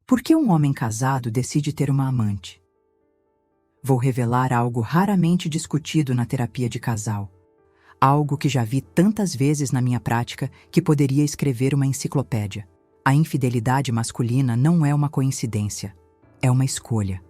Por que um homem casado decide ter uma amante? Vou revelar algo raramente discutido na terapia de casal. Algo que já vi tantas vezes na minha prática que poderia escrever uma enciclopédia. A infidelidade masculina não é uma coincidência, é uma escolha.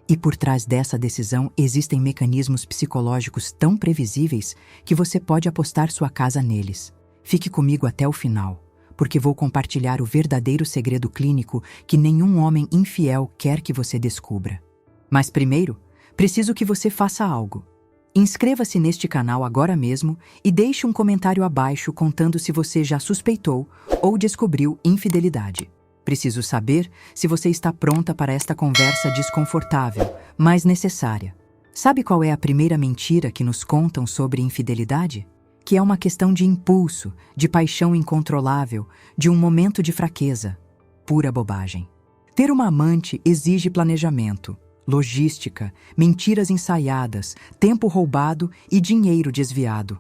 E por trás dessa decisão existem mecanismos psicológicos tão previsíveis que você pode apostar sua casa neles. Fique comigo até o final, porque vou compartilhar o verdadeiro segredo clínico que nenhum homem infiel quer que você descubra. Mas primeiro, preciso que você faça algo. Inscreva-se neste canal agora mesmo e deixe um comentário abaixo contando se você já suspeitou ou descobriu infidelidade. Preciso saber se você está pronta para esta conversa desconfortável, mas necessária. Sabe qual é a primeira mentira que nos contam sobre infidelidade? Que é uma questão de impulso, de paixão incontrolável, de um momento de fraqueza. Pura bobagem. Ter uma amante exige planejamento, logística, mentiras ensaiadas, tempo roubado e dinheiro desviado.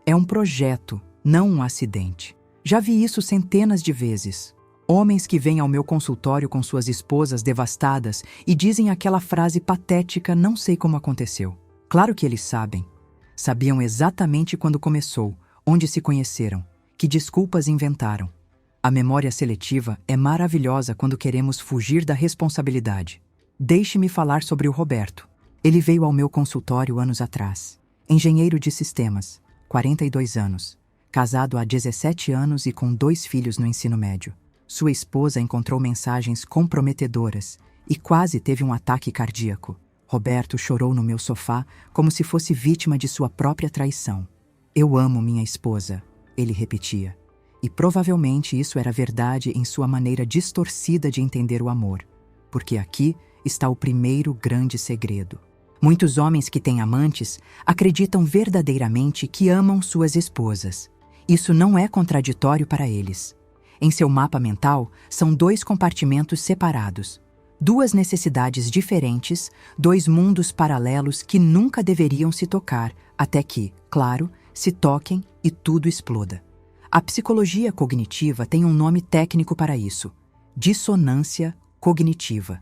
É um projeto, não um acidente. Já vi isso centenas de vezes. Homens que vêm ao meu consultório com suas esposas devastadas e dizem aquela frase patética "não sei como aconteceu". Claro que eles sabem. Sabiam exatamente quando começou, onde se conheceram, que desculpas inventaram. A memória seletiva é maravilhosa quando queremos fugir da responsabilidade. Deixe-me falar sobre o Roberto. Ele veio ao meu consultório anos atrás. Engenheiro de sistemas, 42 anos, casado há 17 anos e com 2 filhos no ensino médio. Sua esposa encontrou mensagens comprometedoras e quase teve um ataque cardíaco. Roberto chorou no meu sofá como se fosse vítima de sua própria traição. "Eu amo minha esposa", ele repetia. E provavelmente isso era verdade em sua maneira distorcida de entender o amor. Porque aqui está o primeiro grande segredo. Muitos homens que têm amantes acreditam verdadeiramente que amam suas esposas. Isso não é contraditório para eles. Em seu mapa mental, são 2 compartimentos separados. 2 necessidades diferentes, 2 mundos paralelos que nunca deveriam se tocar, até que, claro, se toquem e tudo exploda. A psicologia cognitiva tem um nome técnico para isso: dissonância cognitiva.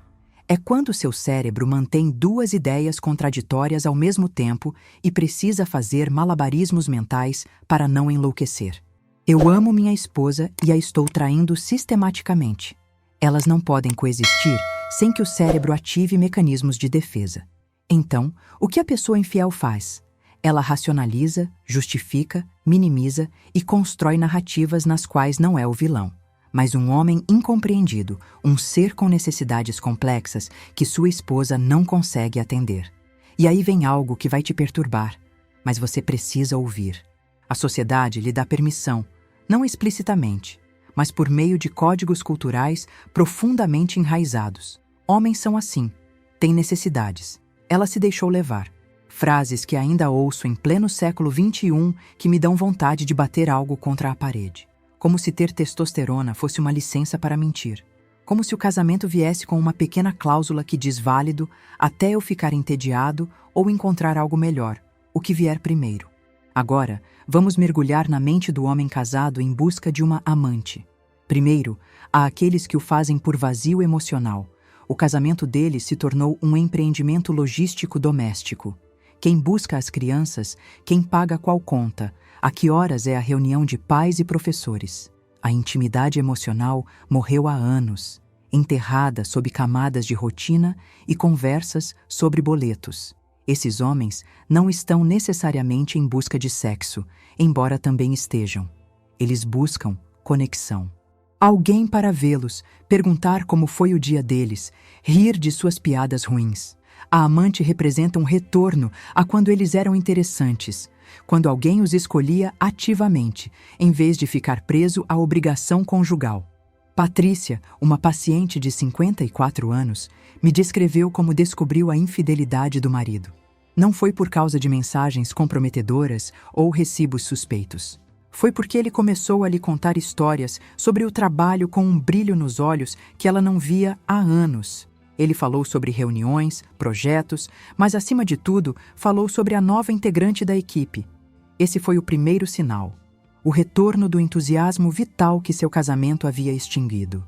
É quando seu cérebro mantém 2 ideias contraditórias ao mesmo tempo e precisa fazer malabarismos mentais para não enlouquecer. Eu amo minha esposa e a estou traindo sistematicamente. Elas não podem coexistir sem que o cérebro ative mecanismos de defesa. Então, o que a pessoa infiel faz? Ela racionaliza, justifica, minimiza e constrói narrativas nas quais não é o vilão, mas um homem incompreendido, um ser com necessidades complexas que sua esposa não consegue atender. E aí vem algo que vai te perturbar, mas você precisa ouvir. A sociedade lhe dá permissão, não explicitamente, mas por meio de códigos culturais profundamente enraizados. Homens são assim, têm necessidades. Ela se deixou levar. Frases que ainda ouço em pleno século XXI que me dão vontade de bater algo contra a parede. Como se ter testosterona fosse uma licença para mentir. Como se o casamento viesse com uma pequena cláusula que diz válido até eu ficar entediado ou encontrar algo melhor, o que vier primeiro. Agora, vamos mergulhar na mente do homem casado em busca de uma amante. Primeiro, há aqueles que o fazem por vazio emocional. O casamento deles se tornou um empreendimento logístico doméstico. Quem busca as crianças, quem paga qual conta, a que horas é a reunião de pais e professores. A intimidade emocional morreu há anos, enterrada sob camadas de rotina e conversas sobre boletos. Esses homens não estão necessariamente em busca de sexo, embora também estejam. Eles buscam conexão. Alguém para vê-los, perguntar como foi o dia deles, rir de suas piadas ruins. A amante representa um retorno a quando eles eram interessantes, quando alguém os escolhia ativamente, em vez de ficar preso à obrigação conjugal. Patrícia, uma paciente de 54 anos, me descreveu como descobriu a infidelidade do marido. Não foi por causa de mensagens comprometedoras ou recibos suspeitos. Foi porque ele começou a lhe contar histórias sobre o trabalho com um brilho nos olhos que ela não via há anos. Ele falou sobre reuniões, projetos, mas acima de tudo, falou sobre a nova integrante da equipe. Esse foi o primeiro sinal. O retorno do entusiasmo vital que seu casamento havia extinguido.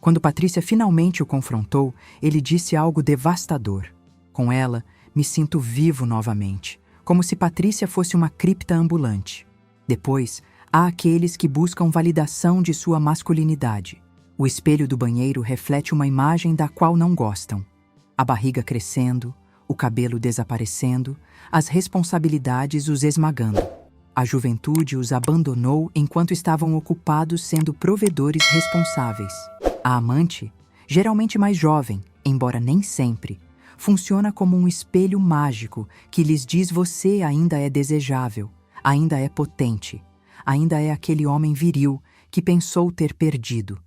Quando Patrícia finalmente o confrontou, ele disse algo devastador. Com ela, me sinto vivo novamente, como se Patrícia fosse uma cripta ambulante. Depois, há aqueles que buscam validação de sua masculinidade. O espelho do banheiro reflete uma imagem da qual não gostam. A barriga crescendo, o cabelo desaparecendo, as responsabilidades os esmagando. A juventude os abandonou enquanto estavam ocupados sendo provedores responsáveis. A amante, geralmente mais jovem, embora nem sempre, funciona como um espelho mágico que lhes diz: você ainda é desejável, ainda é potente, ainda é aquele homem viril que pensou ter perdido.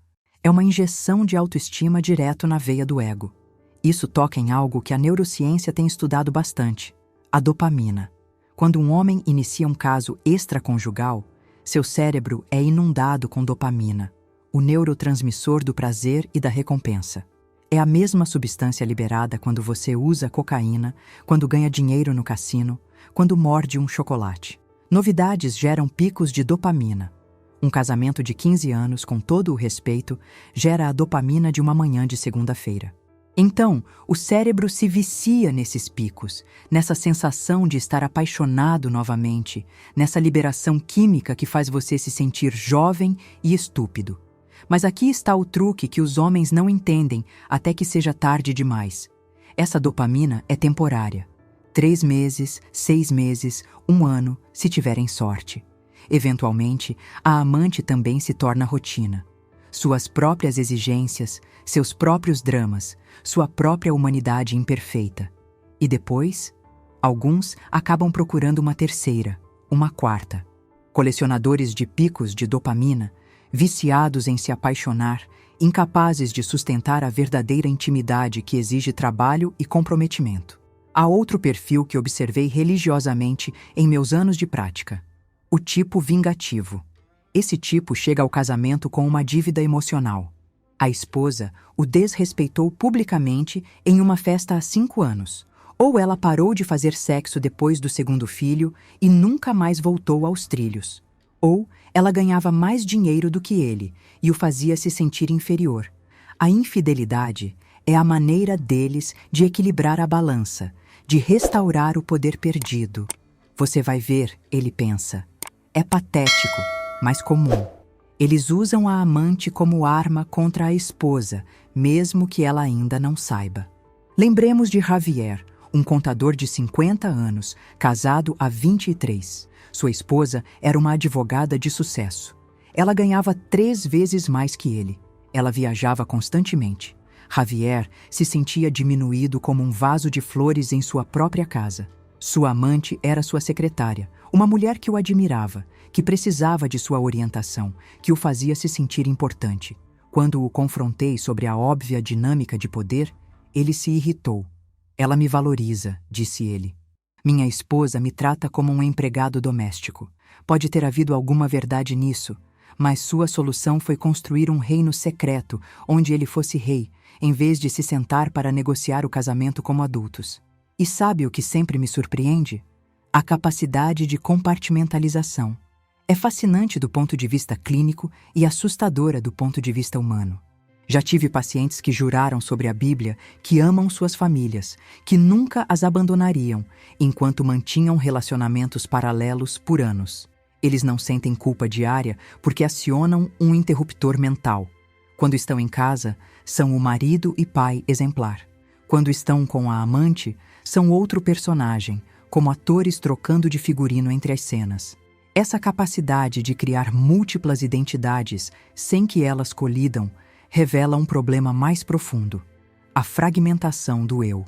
É uma injeção de autoestima direto na veia do ego. Isso toca em algo que a neurociência tem estudado bastante: a dopamina. Quando um homem inicia um caso extraconjugal, seu cérebro é inundado com dopamina, o neurotransmissor do prazer e da recompensa. É a mesma substância liberada quando você usa cocaína, quando ganha dinheiro no cassino, quando morde um chocolate. Novidades geram picos de dopamina. Um casamento de 15 anos, com todo o respeito, gera a dopamina de uma manhã de segunda-feira. Então, o cérebro se vicia nesses picos, nessa sensação de estar apaixonado novamente, nessa liberação química que faz você se sentir jovem e estúpido. Mas aqui está o truque que os homens não entendem até que seja tarde demais. Essa dopamina é temporária. 3 meses, 6 meses, 1 ano, se tiverem sorte. Eventualmente, a amante também se torna rotina. Suas próprias exigências, seus próprios dramas, sua própria humanidade imperfeita. E depois, alguns acabam procurando uma terceira, uma quarta. Colecionadores de picos de dopamina, viciados em se apaixonar, incapazes de sustentar a verdadeira intimidade que exige trabalho e comprometimento. Há outro perfil que observei religiosamente em meus anos de prática: o tipo vingativo. Esse tipo chega ao casamento com uma dívida emocional. A esposa o desrespeitou publicamente em uma festa há 5 anos, ou ela parou de fazer sexo depois do segundo filho e nunca mais voltou aos trilhos. Ou ela ganhava mais dinheiro do que ele e o fazia se sentir inferior. A infidelidade é a maneira deles de equilibrar a balança, de restaurar o poder perdido. Você vai ver, ele pensa. É patético, mas comum. Eles usam a amante como arma contra a esposa, mesmo que ela ainda não saiba. Lembremos de Javier, um contador de 50 anos, casado há 23. Sua esposa era uma advogada de sucesso. Ela ganhava 3 vezes mais que ele. Ela viajava constantemente. Javier se sentia diminuído como um vaso de flores em sua própria casa. Sua amante era sua secretária, uma mulher que o admirava, que precisava de sua orientação, que o fazia se sentir importante. Quando o confrontei sobre a óbvia dinâmica de poder, ele se irritou. Ela me valoriza, disse ele. Minha esposa me trata como um empregado doméstico. Pode ter havido alguma verdade nisso, mas sua solução foi construir um reino secreto onde ele fosse rei, em vez de se sentar para negociar o casamento como adultos. E sabe o que sempre me surpreende? A capacidade de compartimentalização. É fascinante do ponto de vista clínico e assustadora do ponto de vista humano. Já tive pacientes que juraram sobre a Bíblia que amam suas famílias, que nunca as abandonariam, enquanto mantinham relacionamentos paralelos por anos. Eles não sentem culpa diária porque acionam um interruptor mental. Quando estão em casa, são o marido e pai exemplar. Quando estão com a amante, são outro personagem, como atores trocando de figurino entre as cenas. Essa capacidade de criar múltiplas identidades sem que elas colidam revela um problema mais profundo: a fragmentação do eu.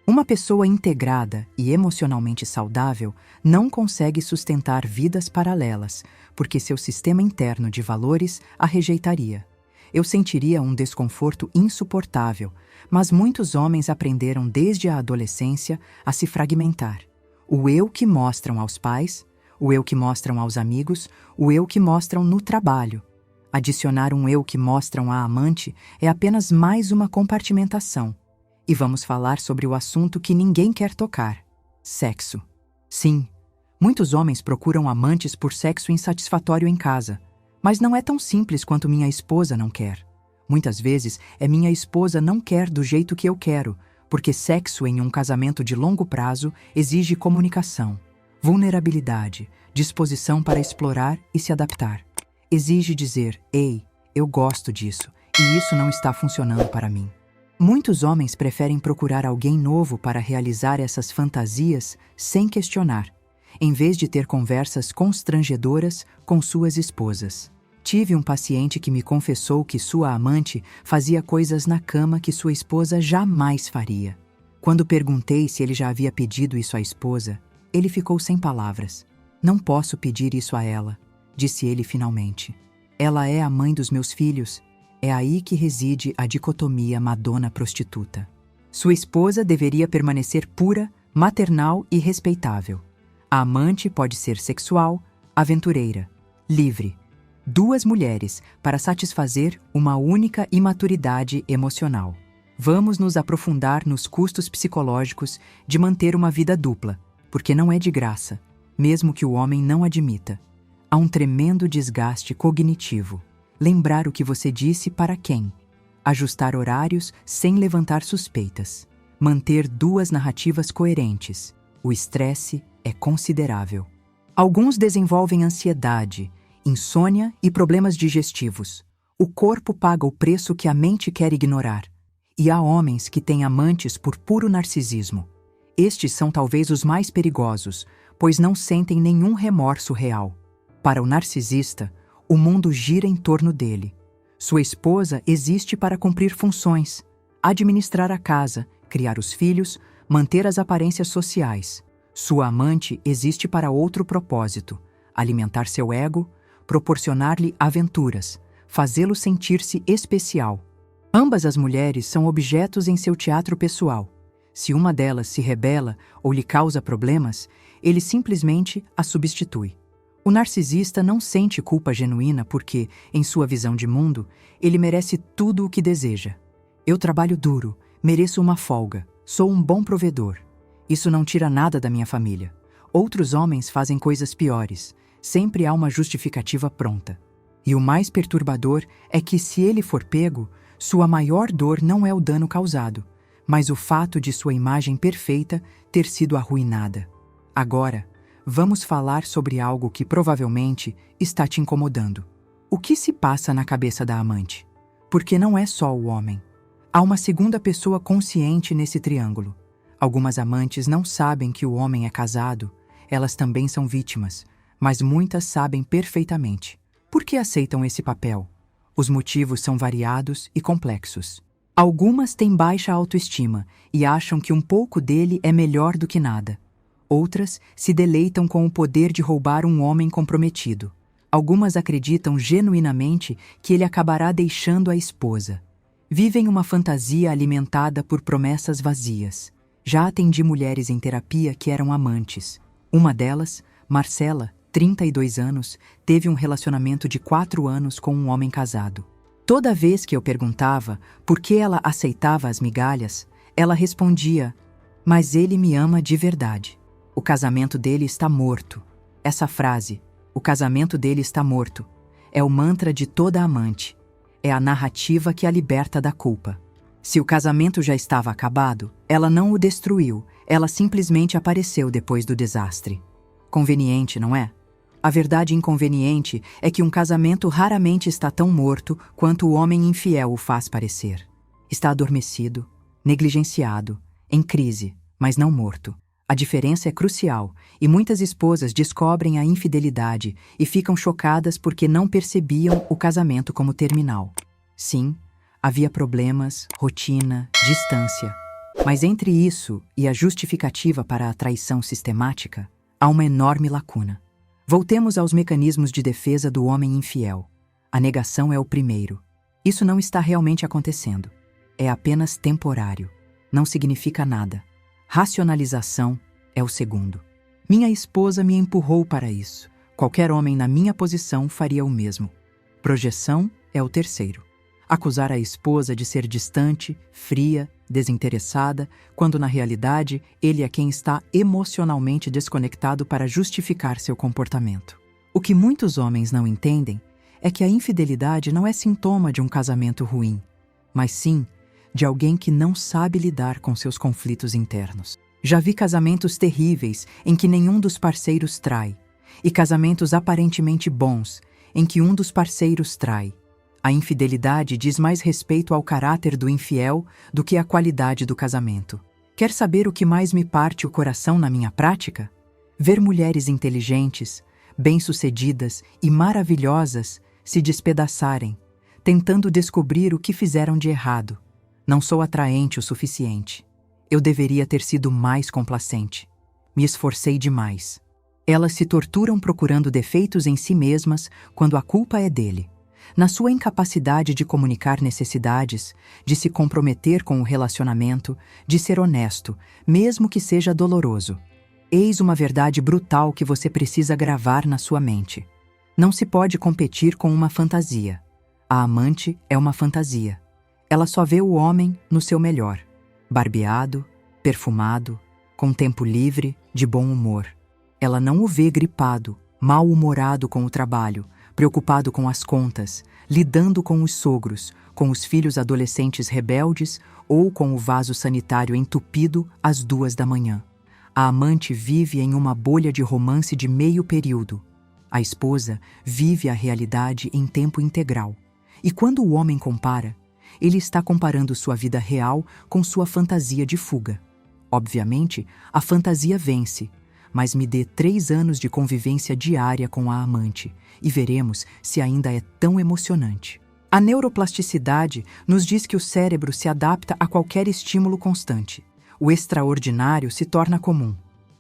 Uma pessoa integrada e emocionalmente saudável não consegue sustentar vidas paralelas, porque seu sistema interno de valores a rejeitaria. Eu sentiria um desconforto insuportável, mas muitos homens aprenderam desde a adolescência a se fragmentar. O eu que mostram aos pais, o eu que mostram aos amigos, o eu que mostram no trabalho. Adicionar um eu que mostram à amante é apenas mais uma compartimentação. E vamos falar sobre o assunto que ninguém quer tocar: sexo. Sim, muitos homens procuram amantes por sexo insatisfatório em casa, mas não é tão simples quanto minha esposa não quer. Muitas vezes é minha esposa não quer do jeito que eu quero, porque sexo em um casamento de longo prazo exige comunicação, vulnerabilidade, disposição para explorar e se adaptar. Exige dizer, ei, eu gosto disso, e isso não está funcionando para mim. Muitos homens preferem procurar alguém novo para realizar essas fantasias sem questionar, em vez de ter conversas constrangedoras com suas esposas. Tive um paciente que me confessou que sua amante fazia coisas na cama que sua esposa jamais faria. Quando perguntei se ele já havia pedido isso à esposa, ele ficou sem palavras. Não posso pedir isso a ela, disse ele finalmente. Ela é a mãe dos meus filhos. É aí que reside a dicotomia Madonna-prostituta. Sua esposa deveria permanecer pura, maternal e respeitável. A amante pode ser sexual, aventureira, livre. Duas mulheres para satisfazer uma única imaturidade emocional. Vamos nos aprofundar nos custos psicológicos de manter uma vida dupla, porque não é de graça, mesmo que o homem não admita. Há um tremendo desgaste cognitivo. Lembrar o que você disse para quem. Ajustar horários sem levantar suspeitas. Manter duas narrativas coerentes. O estresse é considerável. Alguns desenvolvem ansiedade, insônia e problemas digestivos. O corpo paga o preço que a mente quer ignorar. E há homens que têm amantes por puro narcisismo. Estes são talvez os mais perigosos, pois não sentem nenhum remorso real. Para o narcisista, o mundo gira em torno dele. Sua esposa existe para cumprir funções, administrar a casa, criar os filhos, manter as aparências sociais. Sua amante existe para outro propósito: alimentar seu ego, proporcionar-lhe aventuras, fazê-lo sentir-se especial. Ambas as mulheres são objetos em seu teatro pessoal. Se uma delas se rebela ou lhe causa problemas, ele simplesmente a substitui. O narcisista não sente culpa genuína porque, em sua visão de mundo, ele merece tudo o que deseja. Eu trabalho duro, mereço uma folga, sou um bom provedor. Isso não tira nada da minha família. Outros homens fazem coisas piores. Sempre há uma justificativa pronta. E o mais perturbador é que, se ele for pego, sua maior dor não é o dano causado, mas o fato de sua imagem perfeita ter sido arruinada. Agora, vamos falar sobre algo que provavelmente está te incomodando. O que se passa na cabeça da amante? Porque não é só o homem. Há uma segunda pessoa consciente nesse triângulo. Algumas amantes não sabem que o homem é casado, elas também são vítimas, mas muitas sabem perfeitamente. Por que aceitam esse papel? Os motivos são variados e complexos. Algumas têm baixa autoestima e acham que um pouco dele é melhor do que nada. Outras se deleitam com o poder de roubar um homem comprometido. Algumas acreditam genuinamente que ele acabará deixando a esposa. Vivem uma fantasia alimentada por promessas vazias. Já atendi mulheres em terapia que eram amantes. Uma delas, Marcela, 32 anos, teve um relacionamento de 4 anos com um homem casado. Toda vez que eu perguntava por que ela aceitava as migalhas, ela respondia: "Mas ele me ama de verdade. O casamento dele está morto." Essa frase, "o casamento dele está morto", é o mantra de toda amante. É a narrativa que a liberta da culpa. Se o casamento já estava acabado, ela não o destruiu, ela simplesmente apareceu depois do desastre. Conveniente, não é? A verdade inconveniente é que um casamento raramente está tão morto quanto o homem infiel o faz parecer. Está adormecido, negligenciado, em crise, mas não morto. A diferença é crucial, e muitas esposas descobrem a infidelidade e ficam chocadas porque não percebiam o casamento como terminal. Sim, havia problemas, rotina, distância. Mas entre isso e a justificativa para a traição sistemática, há uma enorme lacuna. Voltemos aos mecanismos de defesa do homem infiel. A negação é o primeiro. Isso não está realmente acontecendo. É apenas temporário. Não significa nada. Racionalização é o segundo. Minha esposa me empurrou para isso. Qualquer homem na minha posição faria o mesmo. Projeção é o terceiro. Acusar a esposa de ser distante, fria, desinteressada, quando na realidade ele é quem está emocionalmente desconectado para justificar seu comportamento. O que muitos homens não entendem é que a infidelidade não é sintoma de um casamento ruim, mas sim de alguém que não sabe lidar com seus conflitos internos. Já vi casamentos terríveis em que nenhum dos parceiros trai, e casamentos aparentemente bons em que um dos parceiros trai. A infidelidade diz mais respeito ao caráter do infiel do que à qualidade do casamento. Quer saber o que mais me parte o coração na minha prática? Ver mulheres inteligentes, bem-sucedidas e maravilhosas se despedaçarem, tentando descobrir o que fizeram de errado. Não sou atraente o suficiente. Eu deveria ter sido mais complacente. Me esforcei demais. Elas se torturam procurando defeitos em si mesmas quando a culpa é dele. Na sua incapacidade de comunicar necessidades, de se comprometer com o relacionamento, de ser honesto, mesmo que seja doloroso. Eis uma verdade brutal que você precisa gravar na sua mente. Não se pode competir com uma fantasia. A amante é uma fantasia. Ela só vê o homem no seu melhor. Barbeado, perfumado, com tempo livre, de bom humor. Ela não o vê gripado, mal-humorado com o trabalho, preocupado com as contas, lidando com os sogros, com os filhos adolescentes rebeldes ou com o vaso sanitário entupido às 2 da manhã. A amante vive em uma bolha de romance de meio período. A esposa vive a realidade em tempo integral. E quando o homem compara, ele está comparando sua vida real com sua fantasia de fuga. Obviamente, a fantasia vence, mas me dê 3 anos de convivência diária com a amante e veremos se ainda é tão emocionante. A neuroplasticidade nos diz que o cérebro se adapta a qualquer estímulo constante. O extraordinário se torna comum.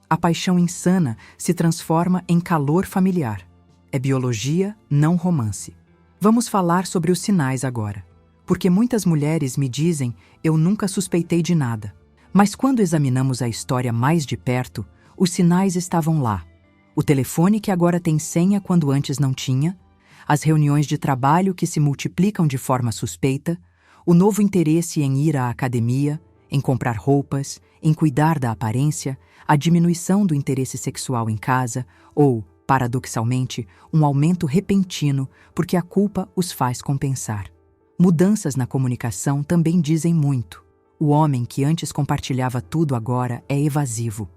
A paixão insana se transforma em calor familiar. É biologia, não romance. Vamos falar sobre os sinais agora. Porque muitas mulheres me dizem, eu nunca suspeitei de nada. Mas quando examinamos a história mais de perto, os sinais estavam lá. O telefone que agora tem senha quando antes não tinha, as reuniões de trabalho que se multiplicam de forma suspeita, o novo interesse em ir à academia, em comprar roupas, em cuidar da aparência, a diminuição do interesse sexual em casa ou, paradoxalmente, um aumento repentino porque a culpa os faz compensar. Mudanças na comunicação também dizem muito. O homem que antes compartilhava tudo agora é evasivo.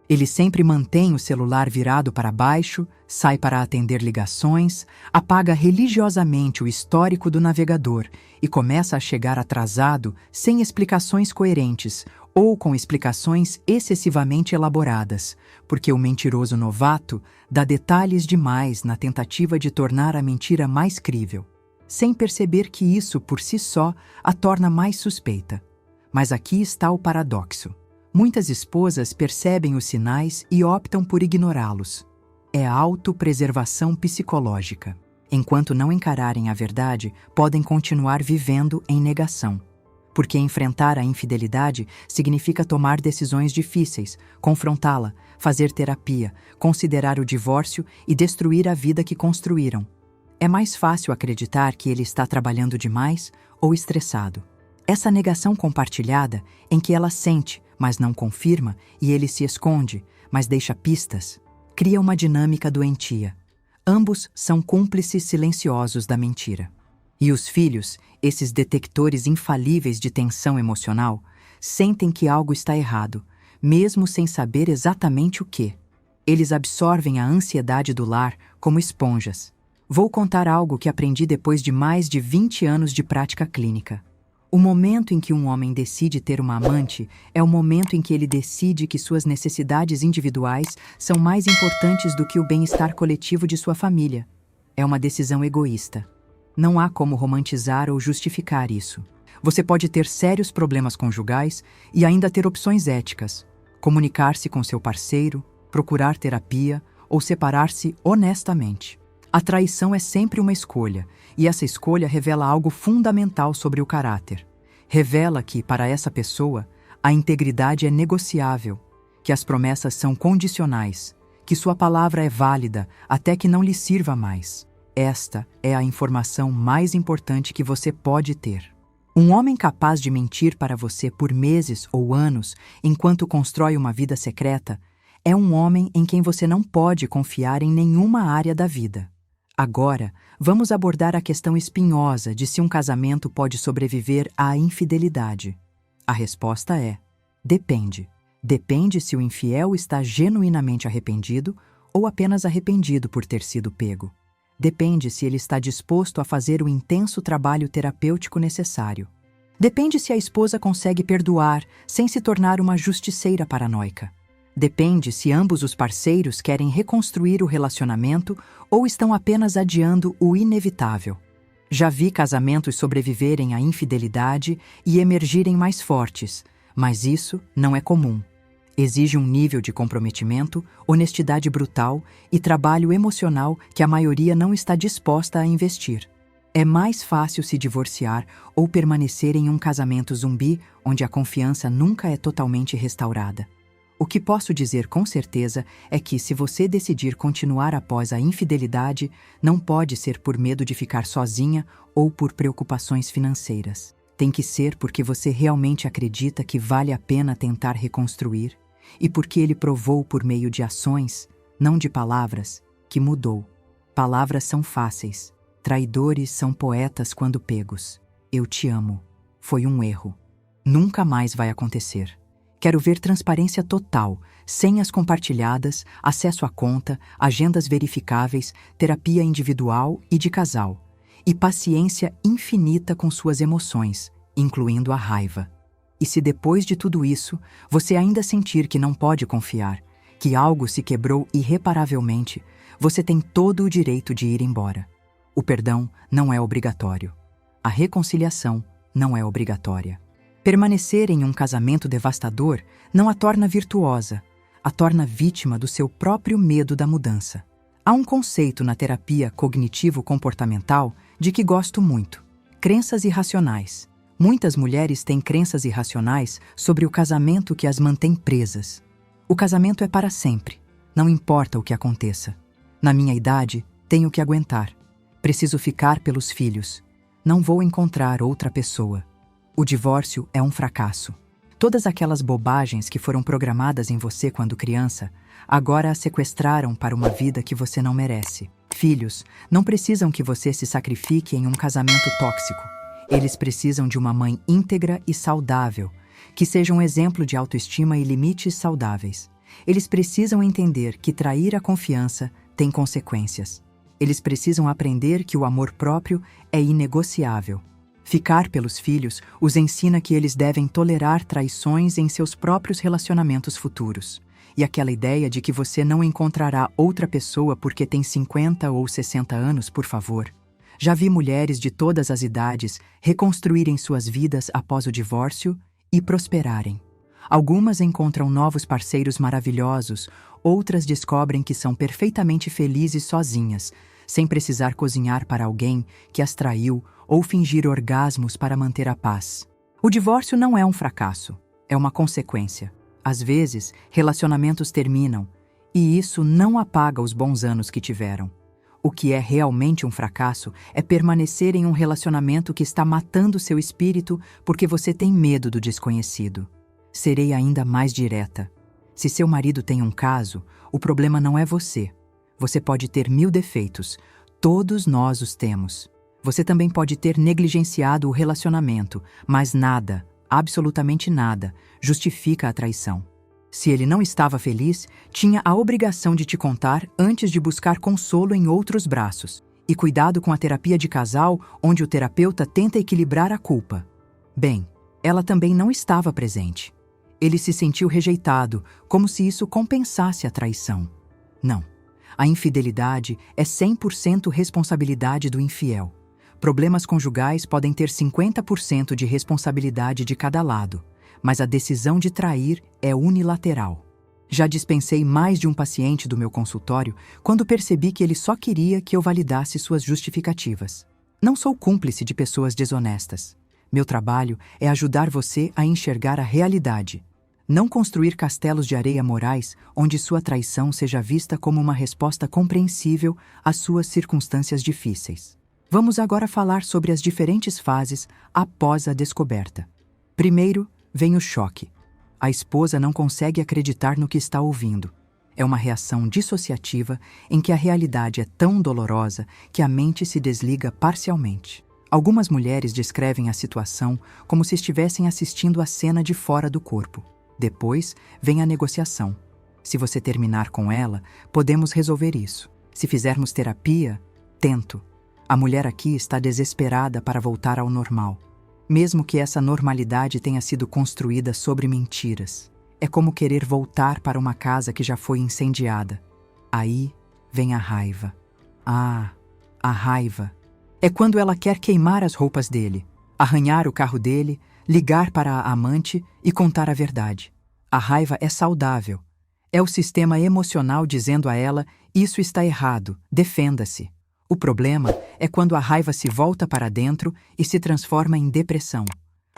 Ele sempre mantém o celular virado para baixo, sai para atender ligações, apaga religiosamente o histórico do navegador e começa a chegar atrasado sem explicações coerentes ou com explicações excessivamente elaboradas, porque o mentiroso novato dá detalhes demais na tentativa de tornar a mentira mais crível, sem perceber que isso por si só a torna mais suspeita. Mas aqui está o paradoxo. Muitas esposas percebem os sinais e optam por ignorá-los. É a autopreservação psicológica. Enquanto não encararem a verdade, podem continuar vivendo em negação. Porque enfrentar a infidelidade significa tomar decisões difíceis, confrontá-la, fazer terapia, considerar o divórcio e destruir a vida que construíram. É mais fácil acreditar que ele está trabalhando demais ou estressado. Essa negação compartilhada, em que ela sente, mas não confirma, e ele se esconde, mas deixa pistas, cria uma dinâmica doentia. Ambos são cúmplices silenciosos da mentira. E os filhos, esses detectores infalíveis de tensão emocional, sentem que algo está errado, mesmo sem saber exatamente o que. Eles absorvem a ansiedade do lar como esponjas. Vou contar algo que aprendi depois de mais de 20 anos de prática clínica. O momento em que um homem decide ter uma amante é o momento em que ele decide que suas necessidades individuais são mais importantes do que o bem-estar coletivo de sua família. É uma decisão egoísta. Não há como romantizar ou justificar isso. Você pode ter sérios problemas conjugais e ainda ter opções éticas. Comunicar-se com seu parceiro, procurar terapia ou separar-se honestamente. A traição é sempre uma escolha, e essa escolha revela algo fundamental sobre o caráter. Revela que, para essa pessoa, a integridade é negociável, que as promessas são condicionais, que sua palavra é válida até que não lhe sirva mais. Esta é a informação mais importante que você pode ter. Um homem capaz de mentir para você por meses ou anos enquanto constrói uma vida secreta é um homem em quem você não pode confiar em nenhuma área da vida. Agora, vamos abordar a questão espinhosa de se um casamento pode sobreviver à infidelidade. A resposta é: depende. Depende se o infiel está genuinamente arrependido ou apenas arrependido por ter sido pego. Depende se ele está disposto a fazer o intenso trabalho terapêutico necessário. Depende se a esposa consegue perdoar sem se tornar uma justiceira paranoica. Depende se ambos os parceiros querem reconstruir o relacionamento ou estão apenas adiando o inevitável. Já vi casamentos sobreviverem à infidelidade e emergirem mais fortes, mas isso não é comum. Exige um nível de comprometimento, honestidade brutal e trabalho emocional que a maioria não está disposta a investir. É mais fácil se divorciar ou permanecer em um casamento zumbi onde a confiança nunca é totalmente restaurada. O que posso dizer com certeza é que, se você decidir continuar após a infidelidade, não pode ser por medo de ficar sozinha ou por preocupações financeiras. Tem que ser porque você realmente acredita que vale a pena tentar reconstruir e porque ele provou por meio de ações, não de palavras, que mudou. Palavras são fáceis. Traidores são poetas quando pegos. Eu te amo. Foi um erro. Nunca mais vai acontecer. Quero ver transparência total, senhas compartilhadas, acesso à conta, agendas verificáveis, terapia individual e de casal, e paciência infinita com suas emoções, incluindo a raiva. E se depois de tudo isso, você ainda sentir que não pode confiar, que algo se quebrou irreparavelmente, você tem todo o direito de ir embora. O perdão não é obrigatório. A reconciliação não é obrigatória. Permanecer em um casamento devastador não a torna virtuosa, a torna vítima do seu próprio medo da mudança. Há um conceito na terapia cognitivo-comportamental de que gosto muito: crenças irracionais. Muitas mulheres têm crenças irracionais sobre o casamento que as mantém presas. O casamento é para sempre, não importa o que aconteça. Na minha idade, tenho que aguentar. Preciso ficar pelos filhos. Não vou encontrar outra pessoa. O divórcio é um fracasso. Todas aquelas bobagens que foram programadas em você quando criança, agora a sequestraram para uma vida que você não merece. Filhos não precisam que você se sacrifique em um casamento tóxico. Eles precisam de uma mãe íntegra e saudável, que seja um exemplo de autoestima e limites saudáveis. Eles precisam entender que trair a confiança tem consequências. Eles precisam aprender que o amor próprio é inegociável. Ficar pelos filhos os ensina que eles devem tolerar traições em seus próprios relacionamentos futuros. E aquela ideia de que você não encontrará outra pessoa porque tem 50 ou 60 anos, por favor. Já vi mulheres de todas as idades reconstruírem suas vidas após o divórcio e prosperarem. Algumas encontram novos parceiros maravilhosos, outras descobrem que são perfeitamente felizes sozinhas, sem precisar cozinhar para alguém que as traiu ou fingir orgasmos para manter a paz. O divórcio não é um fracasso, é uma consequência. Às vezes, relacionamentos terminam, e isso não apaga os bons anos que tiveram. O que é realmente um fracasso é permanecer em um relacionamento que está matando seu espírito porque você tem medo do desconhecido. Serei ainda mais direta. Se seu marido tem um caso, o problema não é você. Você pode ter 1000 defeitos. Todos nós os temos. Você também pode ter negligenciado o relacionamento, mas nada, absolutamente nada, justifica a traição. Se ele não estava feliz, tinha a obrigação de te contar antes de buscar consolo em outros braços. E cuidado com a terapia de casal, onde o terapeuta tenta equilibrar a culpa. Bem, ela também não estava presente. Ele se sentiu rejeitado, como se isso compensasse a traição. Não. A infidelidade é 100% responsabilidade do infiel. Problemas conjugais podem ter 50% de responsabilidade de cada lado, mas a decisão de trair é unilateral. Já dispensei mais de um paciente do meu consultório quando percebi que ele só queria que eu validasse suas justificativas. Não sou cúmplice de pessoas desonestas. Meu trabalho é ajudar você a enxergar a realidade. Não construir castelos de areia morais onde sua traição seja vista como uma resposta compreensível às suas circunstâncias difíceis. Vamos agora falar sobre as diferentes fases após a descoberta. Primeiro, vem o choque. A esposa não consegue acreditar no que está ouvindo. É uma reação dissociativa em que a realidade é tão dolorosa que a mente se desliga parcialmente. Algumas mulheres descrevem a situação como se estivessem assistindo a cena de fora do corpo. Depois vem a negociação. Se você terminar com ela, podemos resolver isso. Se fizermos terapia, tento. A mulher aqui está desesperada para voltar ao normal, mesmo que essa normalidade tenha sido construída sobre mentiras. É como querer voltar para uma casa que já foi incendiada. Aí vem a raiva. Ah, a raiva. É quando ela quer queimar as roupas dele, arranhar o carro dele, ligar para a amante e contar a verdade. A raiva é saudável. É o sistema emocional dizendo a ela: isso está errado, defenda-se. O problema é quando a raiva se volta para dentro e se transforma em depressão.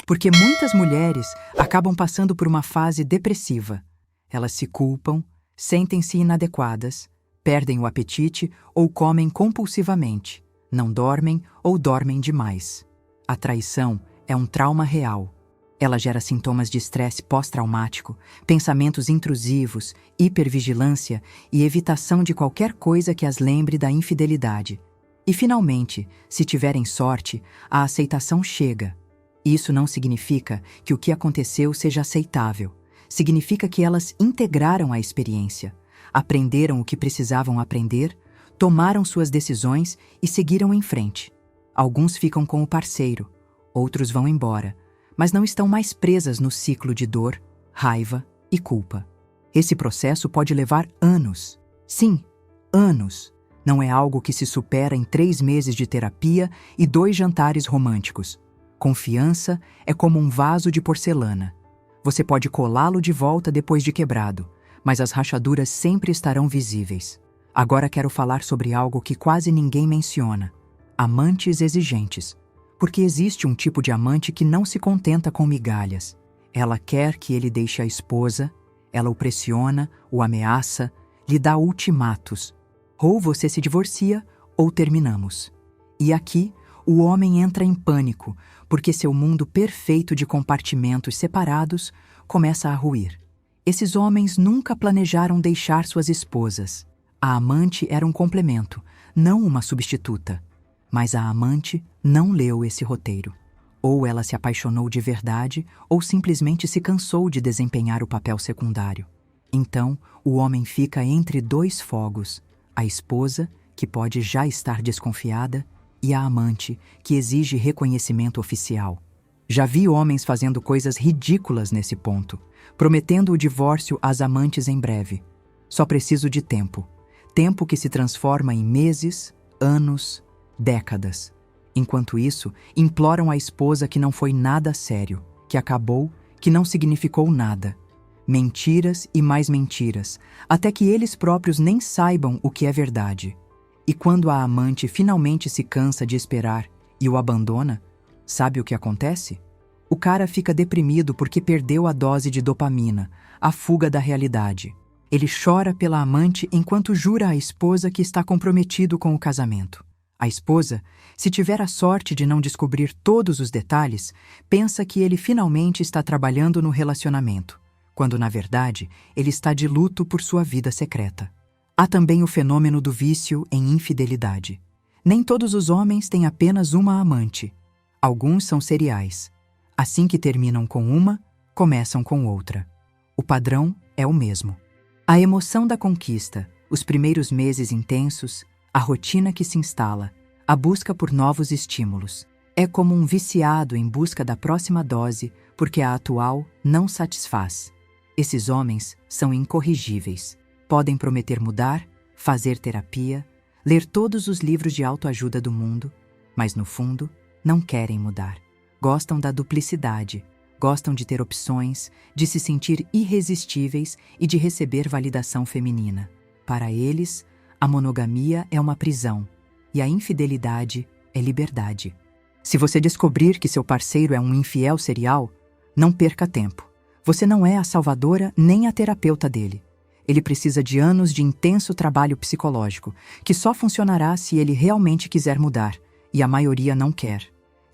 Porque muitas mulheres acabam passando por uma fase depressiva. Elas se culpam, sentem-se inadequadas, perdem o apetite ou comem compulsivamente, não dormem ou dormem demais. A traição é um trauma real. Ela gera sintomas de estresse pós-traumático, pensamentos intrusivos, hipervigilância e evitação de qualquer coisa que as lembre da infidelidade. E, finalmente, se tiverem sorte, a aceitação chega. Isso não significa que o que aconteceu seja aceitável. Significa que elas integraram a experiência, aprenderam o que precisavam aprender, tomaram suas decisões e seguiram em frente. Alguns ficam com o parceiro, outros vão embora, mas não estão mais presas no ciclo de dor, raiva e culpa. Esse processo pode levar anos. Sim, anos. Não é algo que se supera em 3 meses de terapia e 2 jantares românticos. Confiança é como um vaso de porcelana. Você pode colá-lo de volta depois de quebrado, mas as rachaduras sempre estarão visíveis. Agora quero falar sobre algo que quase ninguém menciona: amantes exigentes. Porque existe um tipo de amante que não se contenta com migalhas. Ela quer que ele deixe a esposa, ela o pressiona, o ameaça, lhe dá ultimatos. Ou você se divorcia, ou terminamos. E aqui, o homem entra em pânico, porque seu mundo perfeito de compartimentos separados começa a ruir. Esses homens nunca planejaram deixar suas esposas. A amante era um complemento, não uma substituta. Mas a amante não leu esse roteiro. Ou ela se apaixonou de verdade, ou simplesmente se cansou de desempenhar o papel secundário. Então, o homem fica entre 2 fogos: a esposa, que pode já estar desconfiada, e a amante, que exige reconhecimento oficial. Já vi homens fazendo coisas ridículas nesse ponto, prometendo o divórcio às amantes em breve. Só preciso de tempo. Tempo que se transforma em meses, anos, décadas. Enquanto isso, imploram a esposa que não foi nada sério, que acabou, que não significou nada. Mentiras e mais mentiras, até que eles próprios nem saibam o que é verdade. E quando a amante finalmente se cansa de esperar e o abandona, sabe o que acontece? O cara fica deprimido porque perdeu a dose de dopamina, a fuga da realidade. Ele chora pela amante enquanto jura à esposa que está comprometido com o casamento. A esposa, se tiver a sorte de não descobrir todos os detalhes, pensa que ele finalmente está trabalhando no relacionamento, quando na verdade ele está de luto por sua vida secreta. Há também o fenômeno do vício em infidelidade. Nem todos os homens têm apenas uma amante. Alguns são seriais. Assim que terminam com uma, começam com outra. O padrão é o mesmo. A emoção da conquista, os primeiros meses intensos, a rotina que se instala, a busca por novos estímulos. É como um viciado em busca da próxima dose, porque a atual não satisfaz. Esses homens são incorrigíveis. Podem prometer mudar, fazer terapia, ler todos os livros de autoajuda do mundo, mas no fundo não querem mudar. Gostam da duplicidade, gostam de ter opções, de se sentir irresistíveis e de receber validação feminina. Para eles, a monogamia é uma prisão e a infidelidade é liberdade. Se você descobrir que seu parceiro é um infiel serial, não perca tempo. Você não é a salvadora nem a terapeuta dele. Ele precisa de anos de intenso trabalho psicológico, que só funcionará se ele realmente quiser mudar, e a maioria não quer.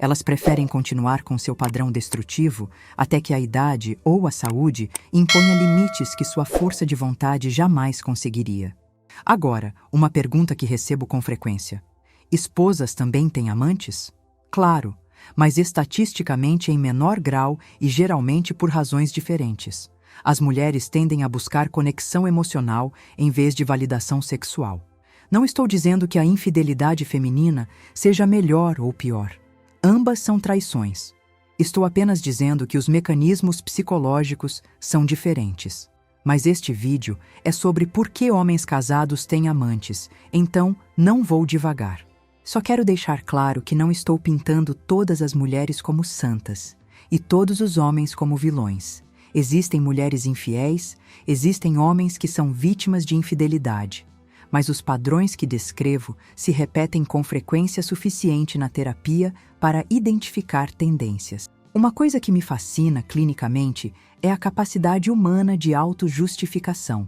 Elas preferem continuar com seu padrão destrutivo até que a idade ou a saúde imponha limites que sua força de vontade jamais conseguiria. Agora, uma pergunta que recebo com frequência: esposas também têm amantes? Claro, mas estatisticamente em menor grau e geralmente por razões diferentes. As mulheres tendem a buscar conexão emocional em vez de validação sexual. Não estou dizendo que a infidelidade feminina seja melhor ou pior. Ambas são traições. Estou apenas dizendo que os mecanismos psicológicos são diferentes. Mas este vídeo é sobre por que homens casados têm amantes, então não vou divagar. Só quero deixar claro que não estou pintando todas as mulheres como santas e todos os homens como vilões. Existem mulheres infiéis, existem homens que são vítimas de infidelidade. Mas os padrões que descrevo se repetem com frequência suficiente na terapia para identificar tendências. Uma coisa que me fascina clinicamente é a capacidade humana de autojustificação.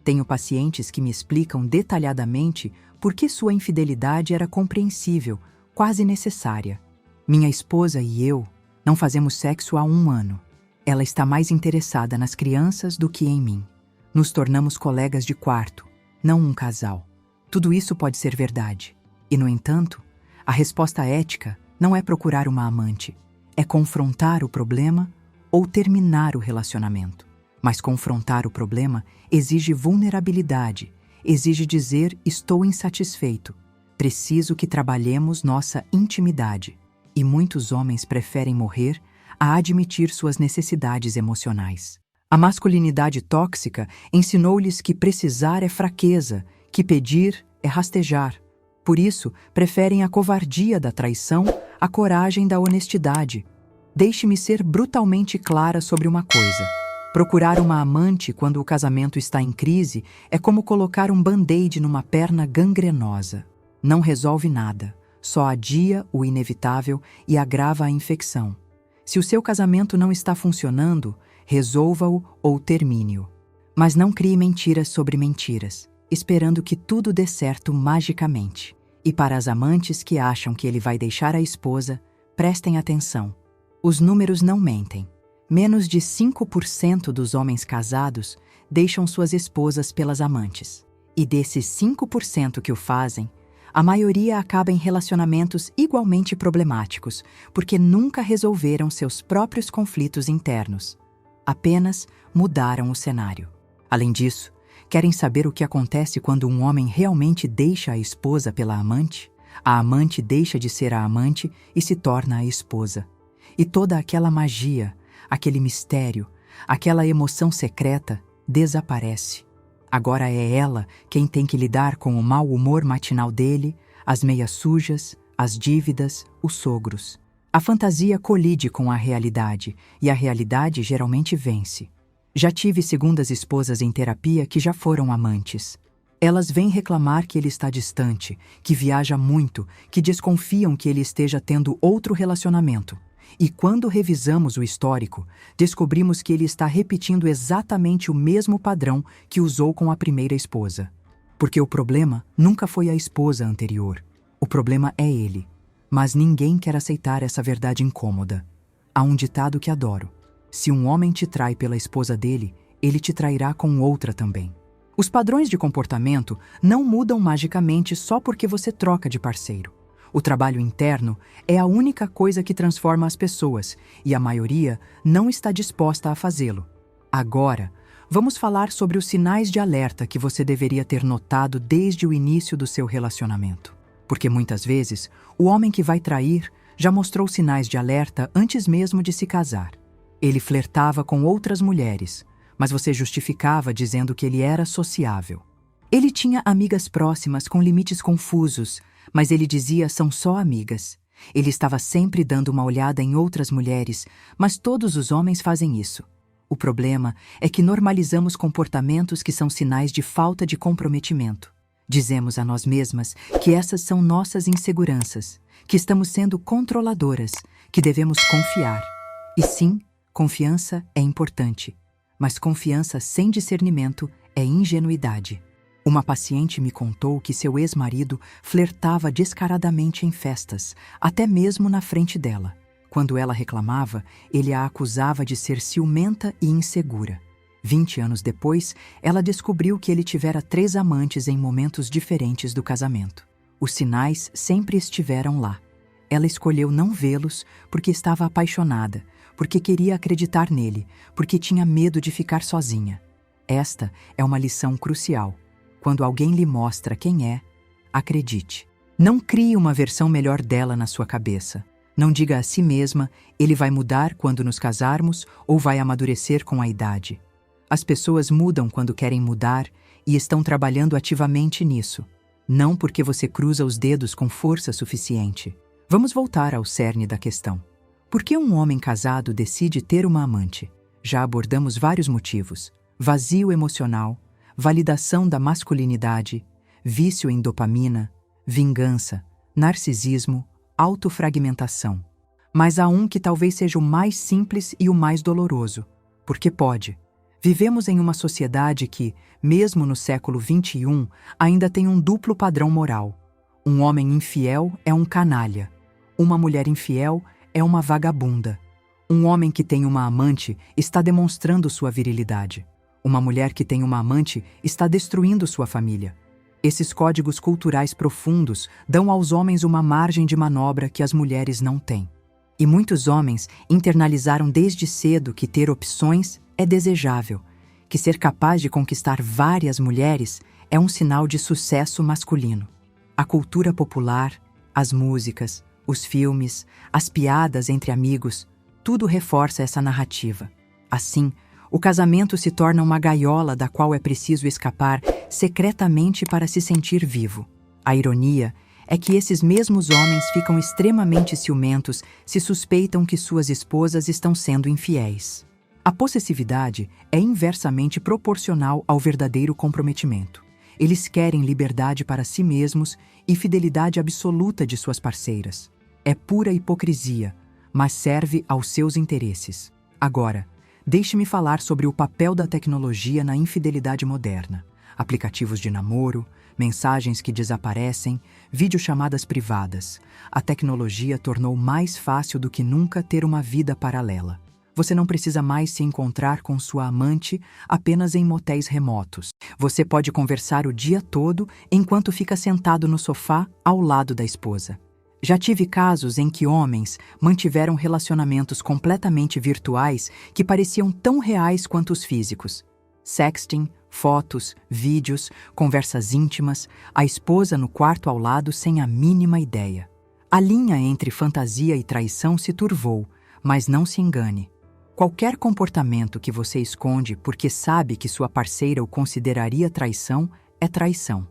Tenho pacientes que me explicam detalhadamente por que sua infidelidade era compreensível, quase necessária. Minha esposa e eu não fazemos sexo há 1 ano. Ela está mais interessada nas crianças do que em mim. Nos tornamos colegas de quarto, não um casal. Tudo isso pode ser verdade. E, no entanto, a resposta ética não é procurar uma amante. É confrontar o problema ou terminar o relacionamento. Mas confrontar o problema exige vulnerabilidade, exige dizer estou insatisfeito, preciso que trabalhemos nossa intimidade. E muitos homens preferem morrer a admitir suas necessidades emocionais. A masculinidade tóxica ensinou-lhes que precisar é fraqueza, que pedir é rastejar. Por isso, preferem a covardia da traição à coragem da honestidade. Deixe-me ser brutalmente clara sobre uma coisa. Procurar uma amante quando o casamento está em crise é como colocar um band-aid numa perna gangrenosa. Não resolve nada, só adia o inevitável e agrava a infecção. Se o seu casamento não está funcionando, resolva-o ou termine-o. Mas não crie mentiras sobre mentiras, esperando que tudo dê certo magicamente. E para as amantes que acham que ele vai deixar a esposa, prestem atenção. Os números não mentem. Menos de 5% dos homens casados deixam suas esposas pelas amantes. E desses 5% que o fazem, a maioria acaba em relacionamentos igualmente problemáticos, porque nunca resolveram seus próprios conflitos internos. Apenas mudaram o cenário. Além disso, querem saber o que acontece quando um homem realmente deixa a esposa pela amante? A amante deixa de ser a amante e se torna a esposa. E toda aquela magia, aquele mistério, aquela emoção secreta desaparece. Agora é ela quem tem que lidar com o mau humor matinal dele, as meias sujas, as dívidas, os sogros. A fantasia colide com a realidade, e a realidade geralmente vence. Já tive segundas esposas em terapia que já foram amantes. Elas vêm reclamar que ele está distante, que viaja muito, que desconfiam que ele esteja tendo outro relacionamento. E quando revisamos o histórico, descobrimos que ele está repetindo exatamente o mesmo padrão que usou com a primeira esposa. Porque o problema nunca foi a esposa anterior. O problema é ele. Mas ninguém quer aceitar essa verdade incômoda. Há um ditado que adoro. Se um homem te trai pela esposa dele, ele te trairá com outra também. Os padrões de comportamento não mudam magicamente só porque você troca de parceiro. O trabalho interno é a única coisa que transforma as pessoas, e a maioria não está disposta a fazê-lo. Agora, vamos falar sobre os sinais de alerta que você deveria ter notado desde o início do seu relacionamento. Porque muitas vezes, o homem que vai trair já mostrou sinais de alerta antes mesmo de se casar. Ele flertava com outras mulheres, mas você justificava dizendo que ele era sociável. Ele tinha amigas próximas com limites confusos, mas ele dizia são só amigas. Ele estava sempre dando uma olhada em outras mulheres, mas todos os homens fazem isso. O problema é que normalizamos comportamentos que são sinais de falta de comprometimento. Dizemos a nós mesmas que essas são nossas inseguranças, que estamos sendo controladoras, que devemos confiar. E sim, confiança é importante, mas confiança sem discernimento é ingenuidade. Uma paciente me contou que seu ex-marido flertava descaradamente em festas, até mesmo na frente dela. Quando ela reclamava, ele a acusava de ser ciumenta e insegura. 20 anos depois, ela descobriu que ele tivera 3 amantes em momentos diferentes do casamento. Os sinais sempre estiveram lá. Ela escolheu não vê-los porque estava apaixonada, porque queria acreditar nele, porque tinha medo de ficar sozinha. Esta é uma lição crucial. Quando alguém lhe mostra quem é, acredite. Não crie uma versão melhor dela na sua cabeça. Não diga a si mesma, ele vai mudar quando nos casarmos ou vai amadurecer com a idade. As pessoas mudam quando querem mudar e estão trabalhando ativamente nisso. Não porque você cruza os dedos com força suficiente. Vamos voltar ao cerne da questão. Por que um homem casado decide ter uma amante? Já abordamos vários motivos: vazio emocional, validação da masculinidade, vício em dopamina, vingança, narcisismo, autofragmentação. Mas há um que talvez seja o mais simples e o mais doloroso, porque pode. Vivemos em uma sociedade que, mesmo no século XXI, ainda tem um duplo padrão moral. Um homem infiel é um canalha. Uma mulher infiel é uma vagabunda. Um homem que tem uma amante está demonstrando sua virilidade. Uma mulher que tem uma amante está destruindo sua família. Esses códigos culturais profundos dão aos homens uma margem de manobra que as mulheres não têm. E muitos homens internalizaram desde cedo que ter opções é desejável, que ser capaz de conquistar várias mulheres é um sinal de sucesso masculino. A cultura popular, as músicas, os filmes, as piadas entre amigos, tudo reforça essa narrativa. Assim, o casamento se torna uma gaiola da qual é preciso escapar secretamente para se sentir vivo. A ironia é que esses mesmos homens ficam extremamente ciumentos se suspeitam que suas esposas estão sendo infiéis. A possessividade é inversamente proporcional ao verdadeiro comprometimento. Eles querem liberdade para si mesmos e fidelidade absoluta de suas parceiras. É pura hipocrisia, mas serve aos seus interesses. Agora, deixe-me falar sobre o papel da tecnologia na infidelidade moderna. Aplicativos de namoro, mensagens que desaparecem, videochamadas privadas. A tecnologia tornou mais fácil do que nunca ter uma vida paralela. Você não precisa mais se encontrar com sua amante apenas em motéis remotos. Você pode conversar o dia todo enquanto fica sentado no sofá ao lado da esposa. Já tive casos em que homens mantiveram relacionamentos completamente virtuais que pareciam tão reais quanto os físicos. Sexting, fotos, vídeos, conversas íntimas, a esposa no quarto ao lado sem a mínima ideia. A linha entre fantasia e traição se turvou, mas não se engane. Qualquer comportamento que você esconde porque sabe que sua parceira o consideraria traição é traição.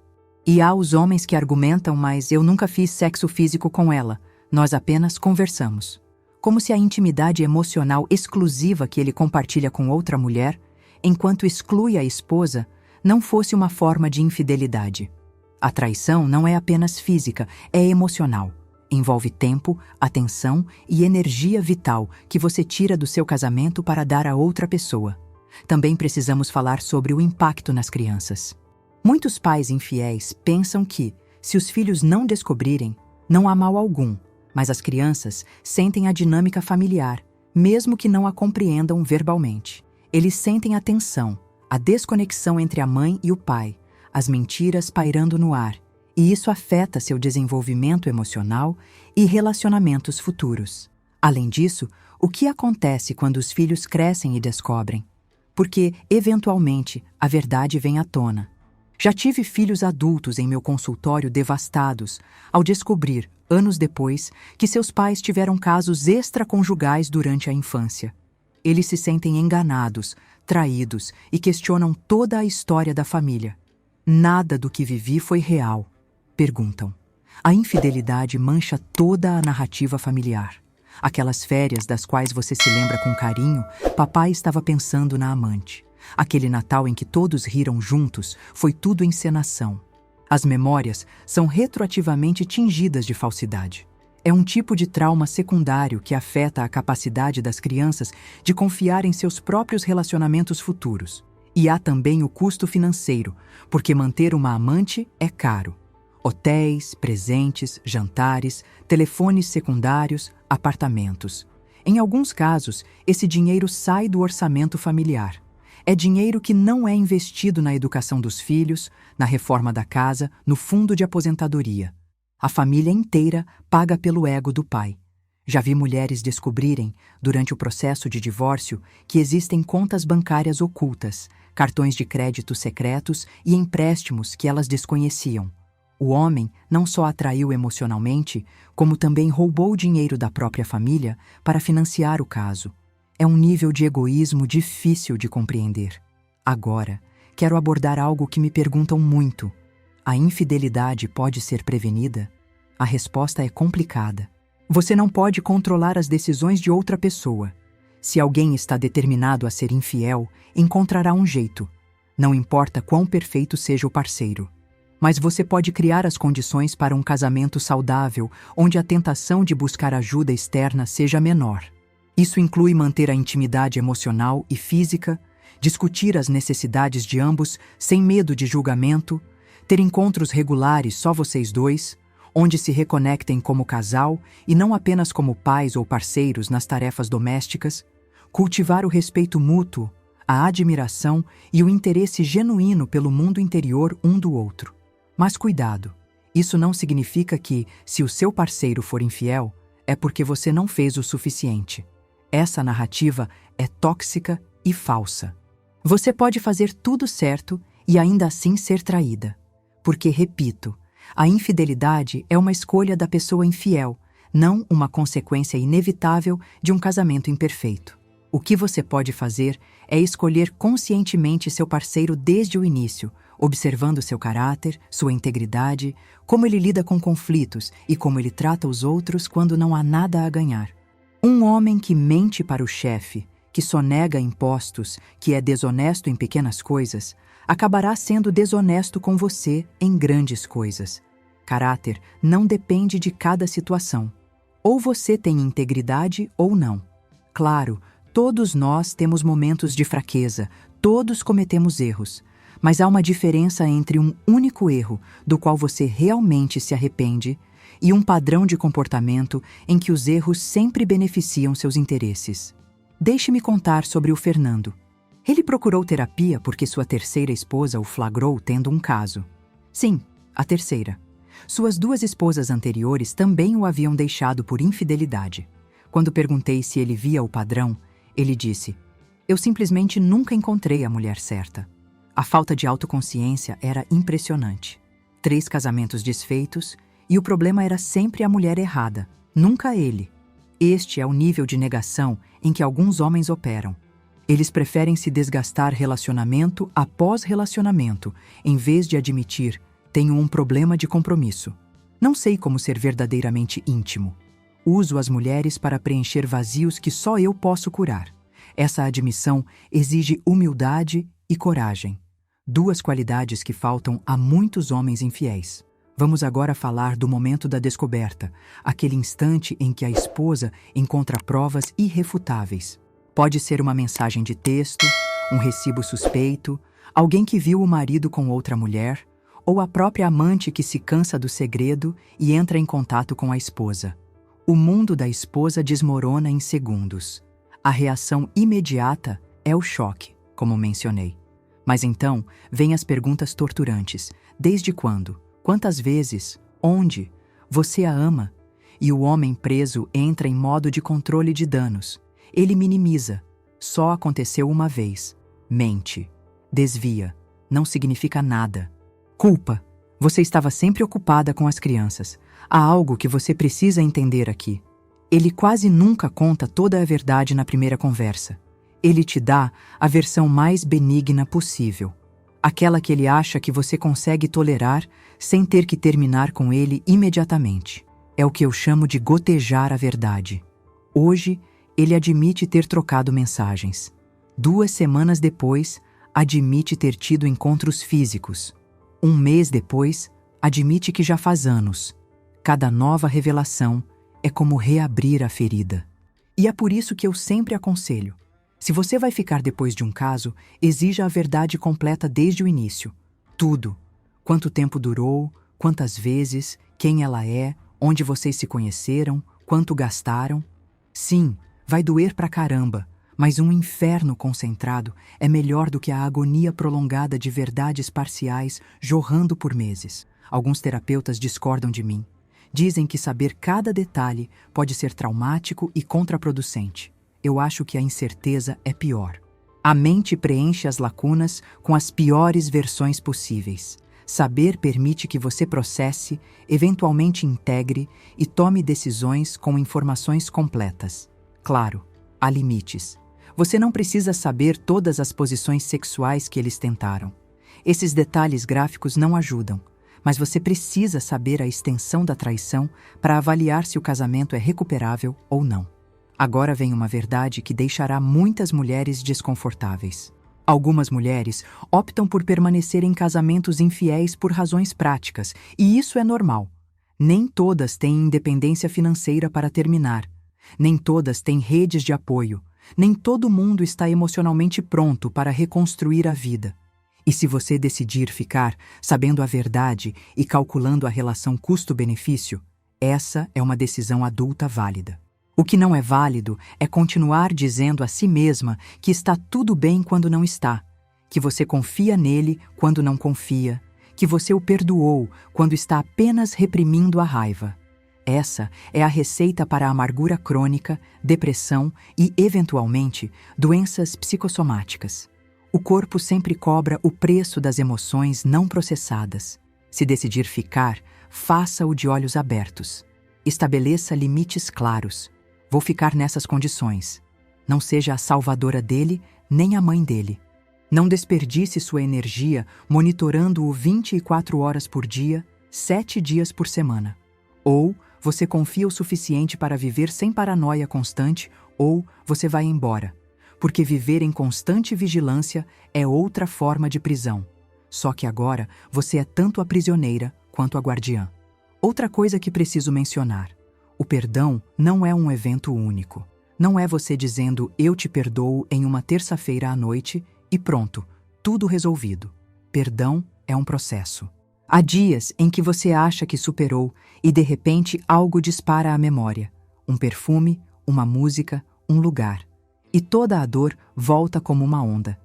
E há os homens que argumentam, mas eu nunca fiz sexo físico com ela, nós apenas conversamos. Como se a intimidade emocional exclusiva que ele compartilha com outra mulher, enquanto exclui a esposa, não fosse uma forma de infidelidade. A traição não é apenas física, é emocional. Envolve tempo, atenção e energia vital que você tira do seu casamento para dar a outra pessoa. Também precisamos falar sobre o impacto nas crianças. Muitos pais infiéis pensam que, se os filhos não descobrirem, não há mal algum, mas as crianças sentem a dinâmica familiar, mesmo que não a compreendam verbalmente. Eles sentem a tensão, a desconexão entre a mãe e o pai, as mentiras pairando no ar, e isso afeta seu desenvolvimento emocional e relacionamentos futuros. Além disso, o que acontece quando os filhos crescem e descobrem? Porque, eventualmente, a verdade vem à tona. Já tive filhos adultos em meu consultório devastados ao descobrir, anos depois, que seus pais tiveram casos extraconjugais durante a infância. Eles se sentem enganados, traídos e questionam toda a história da família. Nada do que vivi foi real, perguntam. A infidelidade mancha toda a narrativa familiar. Aquelas férias das quais você se lembra com carinho, papai estava pensando na amante. Aquele Natal em que todos riram juntos foi tudo encenação. As memórias são retroativamente tingidas de falsidade. É um tipo de trauma secundário que afeta a capacidade das crianças de confiar em seus próprios relacionamentos futuros. E há também o custo financeiro, porque manter uma amante é caro. Hotéis, presentes, jantares, telefones secundários, apartamentos. Em alguns casos, esse dinheiro sai do orçamento familiar. É dinheiro que não é investido na educação dos filhos, na reforma da casa, no fundo de aposentadoria. A família inteira paga pelo ego do pai. Já vi mulheres descobrirem, durante o processo de divórcio, que existem contas bancárias ocultas, cartões de crédito secretos e empréstimos que elas desconheciam. O homem não só atraiu emocionalmente, como também roubou o dinheiro da própria família para financiar o caso. É um nível de egoísmo difícil de compreender. Agora, quero abordar algo que me perguntam muito. A infidelidade pode ser prevenida? A resposta é complicada. Você não pode controlar as decisões de outra pessoa. Se alguém está determinado a ser infiel, encontrará um jeito. Não importa quão perfeito seja o parceiro. Mas você pode criar as condições para um casamento saudável, onde a tentação de buscar ajuda externa seja menor. Isso inclui manter a intimidade emocional e física, discutir as necessidades de ambos sem medo de julgamento, ter encontros regulares só vocês dois, onde se reconectem como casal e não apenas como pais ou parceiros nas tarefas domésticas, cultivar o respeito mútuo, a admiração e o interesse genuíno pelo mundo interior um do outro. Mas cuidado, isso não significa que, se o seu parceiro for infiel, é porque você não fez o suficiente. Essa narrativa é tóxica e falsa. Você pode fazer tudo certo e ainda assim ser traída. Porque, repito, a infidelidade é uma escolha da pessoa infiel, não uma consequência inevitável de um casamento imperfeito. O que você pode fazer é escolher conscientemente seu parceiro desde o início, observando seu caráter, sua integridade, como ele lida com conflitos e como ele trata os outros quando não há nada a ganhar. Um homem que mente para o chefe, que sonega impostos, que é desonesto em pequenas coisas, acabará sendo desonesto com você em grandes coisas. Caráter não depende de cada situação. Ou você tem integridade ou não. Claro, todos nós temos momentos de fraqueza, todos cometemos erros. Mas há uma diferença entre um único erro, do qual você realmente se arrepende, e um padrão de comportamento em que os erros sempre beneficiam seus interesses. Deixe-me contar sobre o Fernando. Ele procurou terapia porque sua terceira esposa o flagrou tendo um caso. Sim, a terceira. Suas duas esposas anteriores também o haviam deixado por infidelidade. Quando perguntei se ele via o padrão, ele disse: "Eu simplesmente nunca encontrei a mulher certa." A falta de autoconsciência era impressionante. 3 casamentos desfeitos, e o problema era sempre a mulher errada, nunca ele. Este é o nível de negação em que alguns homens operam. Eles preferem se desgastar relacionamento após relacionamento, em vez de admitir: "Tenho um problema de compromisso. Não sei como ser verdadeiramente íntimo. Uso as mulheres para preencher vazios que só eu posso curar." Essa admissão exige humildade e coragem. 2 qualidades que faltam a muitos homens infiéis. Vamos agora falar do momento da descoberta, aquele instante em que a esposa encontra provas irrefutáveis. Pode ser uma mensagem de texto, um recibo suspeito, alguém que viu o marido com outra mulher, ou a própria amante que se cansa do segredo e entra em contato com a esposa. O mundo da esposa desmorona em segundos. A reação imediata é o choque, como mencionei. Mas então, vêm as perguntas torturantes. Desde quando? Quantas vezes? Onde? Você a ama? E o homem preso entra em modo de controle de danos. Ele minimiza. Só aconteceu uma vez. Mente. Desvia. Não significa nada. Culpa. Você estava sempre ocupada com as crianças. Há algo que você precisa entender aqui. Ele quase nunca conta toda a verdade na primeira conversa. Ele te dá a versão mais benigna possível. Aquela que ele acha que você consegue tolerar sem ter que terminar com ele imediatamente. É o que eu chamo de gotejar a verdade. Hoje, ele admite ter trocado mensagens. 2 semanas depois, admite ter tido encontros físicos. 1 mês depois, admite que já faz anos. Cada nova revelação é como reabrir a ferida. E é por isso que eu sempre aconselho: Se você vai ficar depois de um caso, exija a verdade completa desde o início. Tudo. Quanto tempo durou, quantas vezes, quem ela é, onde vocês se conheceram, quanto gastaram. Sim, vai doer pra caramba, mas um inferno concentrado é melhor do que a agonia prolongada de verdades parciais jorrando por meses. Alguns terapeutas discordam de mim. Dizem que saber cada detalhe pode ser traumático e contraproducente. Eu acho que a incerteza é pior. A mente preenche as lacunas com as piores versões possíveis. Saber permite que você processe, eventualmente integre e tome decisões com informações completas. Claro, há limites. Você não precisa saber todas as posições sexuais que eles tentaram. Esses detalhes gráficos não ajudam, mas você precisa saber a extensão da traição para avaliar se o casamento é recuperável ou não. Agora vem uma verdade que deixará muitas mulheres desconfortáveis. Algumas mulheres optam por permanecer em casamentos infiéis por razões práticas, e isso é normal. Nem todas têm independência financeira para terminar. Nem todas têm redes de apoio. Nem todo mundo está emocionalmente pronto para reconstruir a vida. E se você decidir ficar sabendo a verdade e calculando a relação custo-benefício, essa é uma decisão adulta válida. O que não é válido é continuar dizendo a si mesma que está tudo bem quando não está, que você confia nele quando não confia, que você o perdoou quando está apenas reprimindo a raiva. Essa é a receita para a amargura crônica, depressão e, eventualmente, doenças psicossomáticas. O corpo sempre cobra o preço das emoções não processadas. Se decidir ficar, faça-o de olhos abertos. Estabeleça limites claros. Vou ficar nessas condições. Não seja a salvadora dele, nem a mãe dele. Não desperdice sua energia monitorando-o 24 horas por dia, 7 dias por semana. Ou você confia o suficiente para viver sem paranoia constante, ou você vai embora. Porque viver em constante vigilância é outra forma de prisão. Só que agora você é tanto a prisioneira quanto a guardiã. Outra coisa que preciso mencionar. O perdão não é um evento único. Não é você dizendo eu te perdoo em uma terça-feira à noite e pronto, tudo resolvido. Perdão é um processo. Há dias em que você acha que superou e de repente algo dispara à memória. Um perfume, uma música, um lugar. E toda a dor volta como uma onda.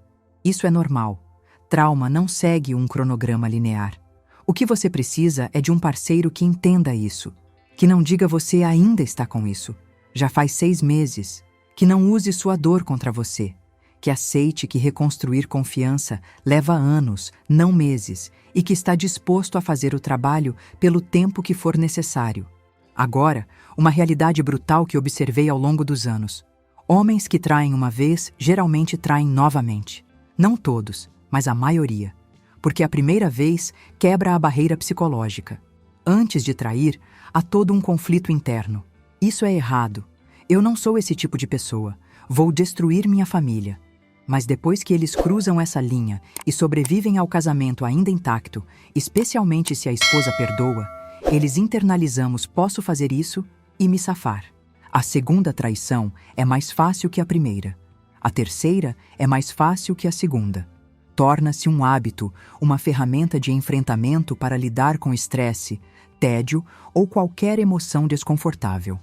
Isso é normal. Trauma não segue um cronograma linear. O que você precisa é de um parceiro que entenda isso. Que não diga você ainda está com isso. Já faz 6 meses. Que não use sua dor contra você. Que aceite que reconstruir confiança leva anos, não meses, e que está disposto a fazer o trabalho pelo tempo que for necessário. Agora, uma realidade brutal que observei ao longo dos anos. Homens que traem uma vez, geralmente traem novamente. Não todos, mas a maioria. Porque a primeira vez quebra a barreira psicológica. Antes de trair, há todo um conflito interno. Isso é errado. Eu não sou esse tipo de pessoa. Vou destruir minha família. Mas depois que eles cruzam essa linha e sobrevivem ao casamento ainda intacto, especialmente se a esposa perdoa, eles internalizamos posso fazer isso e me safar. A segunda traição é mais fácil que a primeira. A terceira é mais fácil que a segunda. Torna-se um hábito, uma ferramenta de enfrentamento para lidar com estresse, tédio ou qualquer emoção desconfortável.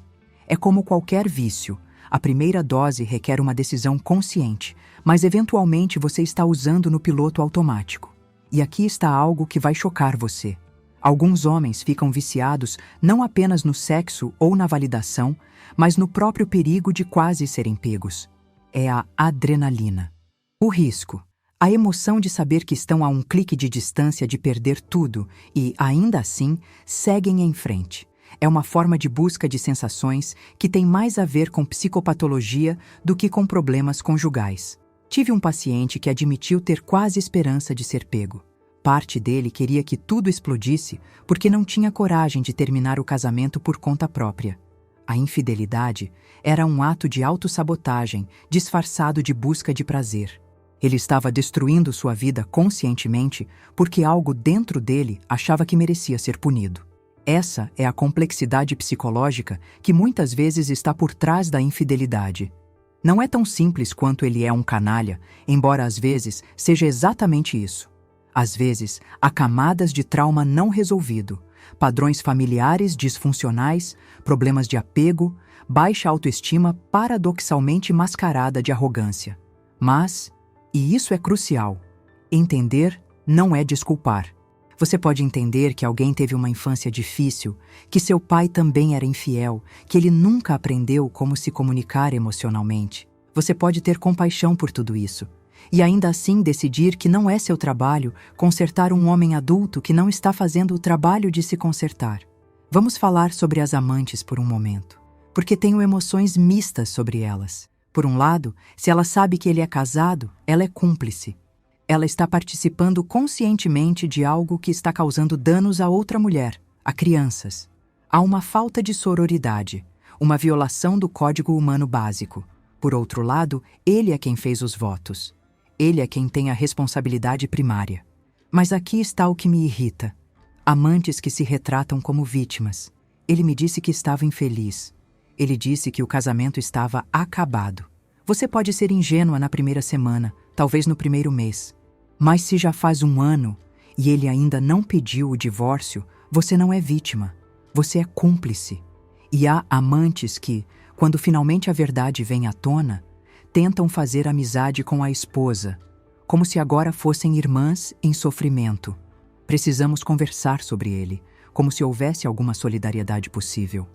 É como qualquer vício. A primeira dose requer uma decisão consciente, mas eventualmente você está usando no piloto automático. E aqui está algo que vai chocar você. Alguns homens ficam viciados não apenas no sexo ou na validação, mas no próprio perigo de quase serem pegos. É a adrenalina. O risco. A emoção de saber que estão a um clique de distância de perder tudo e, ainda assim, seguem em frente. É uma forma de busca de sensações que tem mais a ver com psicopatologia do que com problemas conjugais. Tive um paciente que admitiu ter quase esperança de ser pego. Parte dele queria que tudo explodisse porque não tinha coragem de terminar o casamento por conta própria. A infidelidade era um ato de autossabotagem disfarçado de busca de prazer. Ele estava destruindo sua vida conscientemente porque algo dentro dele achava que merecia ser punido. Essa é a complexidade psicológica que muitas vezes está por trás da infidelidade. Não é tão simples quanto ele é um canalha, embora às vezes seja exatamente isso. Às vezes, há camadas de trauma não resolvido, padrões familiares disfuncionais, problemas de apego, baixa autoestima paradoxalmente mascarada de arrogância. Mas, e isso é crucial, entender não é desculpar. Você pode entender que alguém teve uma infância difícil, que seu pai também era infiel, que ele nunca aprendeu como se comunicar emocionalmente. Você pode ter compaixão por tudo isso. E ainda assim decidir que não é seu trabalho consertar um homem adulto que não está fazendo o trabalho de se consertar. Vamos falar sobre as amantes por um momento, porque tenho emoções mistas sobre elas. Por um lado, se ela sabe que ele é casado, ela é cúmplice. Ela está participando conscientemente de algo que está causando danos a outra mulher, a crianças. Há uma falta de sororidade, uma violação do código humano básico. Por outro lado, ele é quem fez os votos. Ele é quem tem a responsabilidade primária. Mas aqui está o que me irrita. Amantes que se retratam como vítimas. Ele me disse que estava infeliz. Ele disse que o casamento estava acabado. Você pode ser ingênua na primeira semana, talvez no primeiro mês. Mas se já faz um ano e ele ainda não pediu o divórcio, você não é vítima. Você é cúmplice. E há amantes que, quando finalmente a verdade vem à tona, tentam fazer amizade com a esposa, como se agora fossem irmãs em sofrimento. Precisamos conversar sobre ele, como se houvesse alguma solidariedade possível.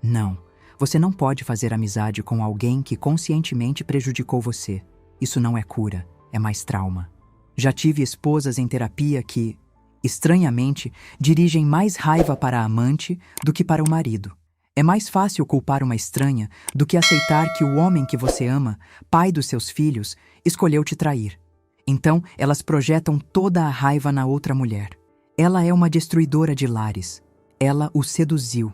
Não, você não pode fazer amizade com alguém que conscientemente prejudicou você. Isso não é cura, é mais trauma. Já tive esposas em terapia que, estranhamente, dirigem mais raiva para a amante do que para o marido. É mais fácil culpar uma estranha do que aceitar que o homem que você ama, pai dos seus filhos, escolheu te trair. Então, elas projetam toda a raiva na outra mulher. Ela é uma destruidora de lares. Ela o seduziu.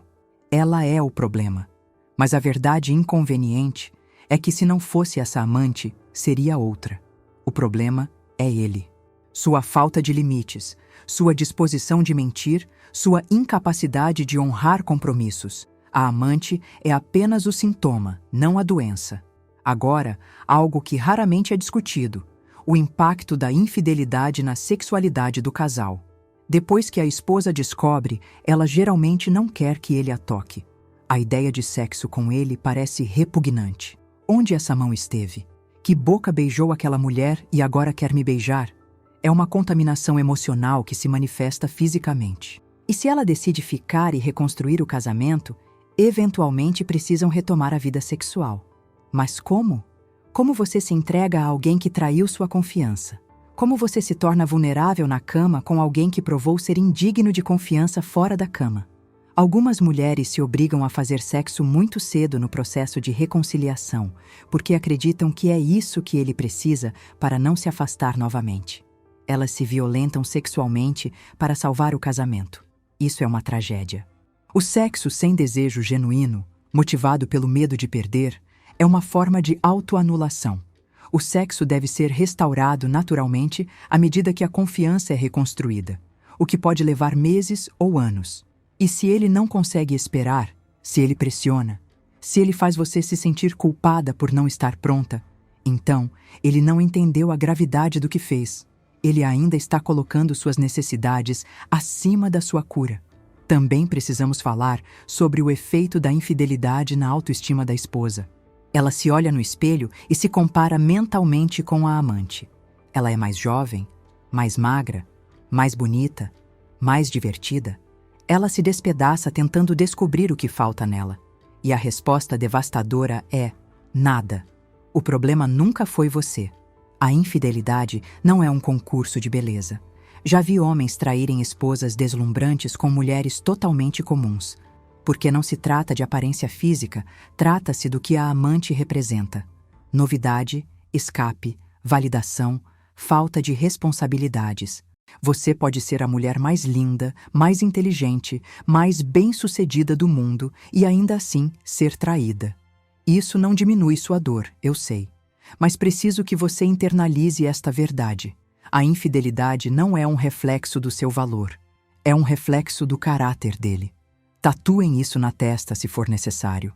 Ela é o problema. Mas a verdade inconveniente é que se não fosse essa amante, seria outra. O problema é ele. Sua falta de limites, sua disposição de mentir, sua incapacidade de honrar compromissos. A amante é apenas o sintoma, não a doença. Agora, algo que raramente é discutido: o impacto da infidelidade na sexualidade do casal. Depois que a esposa descobre, ela geralmente não quer que ele a toque. A ideia de sexo com ele parece repugnante. Onde essa mão esteve? Que boca beijou aquela mulher e agora quer me beijar? É uma contaminação emocional que se manifesta fisicamente. E se ela decide ficar e reconstruir o casamento, eventualmente precisam retomar a vida sexual. Mas como? Como você se entrega a alguém que traiu sua confiança? Como você se torna vulnerável na cama com alguém que provou ser indigno de confiança fora da cama? Algumas mulheres se obrigam a fazer sexo muito cedo no processo de reconciliação, porque acreditam que é isso que ele precisa para não se afastar novamente. Elas se violentam sexualmente para salvar o casamento. Isso é uma tragédia. O sexo sem desejo genuíno, motivado pelo medo de perder, é uma forma de autoanulação. O sexo deve ser restaurado naturalmente à medida que a confiança é reconstruída, o que pode levar meses ou anos. E se ele não consegue esperar, se ele pressiona, se ele faz você se sentir culpada por não estar pronta, então ele não entendeu a gravidade do que fez. Ele ainda está colocando suas necessidades acima da sua cura. Também precisamos falar sobre o efeito da infidelidade na autoestima da esposa. Ela se olha no espelho e se compara mentalmente com a amante. Ela é mais jovem, mais magra, mais bonita, mais divertida. Ela se despedaça tentando descobrir o que falta nela. E a resposta devastadora é: nada. O problema nunca foi você. A infidelidade não é um concurso de beleza. Já vi homens traírem esposas deslumbrantes com mulheres totalmente comuns. Porque não se trata de aparência física, trata-se do que a amante representa. Novidade, escape, validação, falta de responsabilidades. Você pode ser a mulher mais linda, mais inteligente, mais bem-sucedida do mundo e ainda assim ser traída. Isso não diminui sua dor, eu sei. Mas preciso que você internalize esta verdade. A infidelidade não é um reflexo do seu valor. É um reflexo do caráter dele. Tatuem isso na testa se for necessário.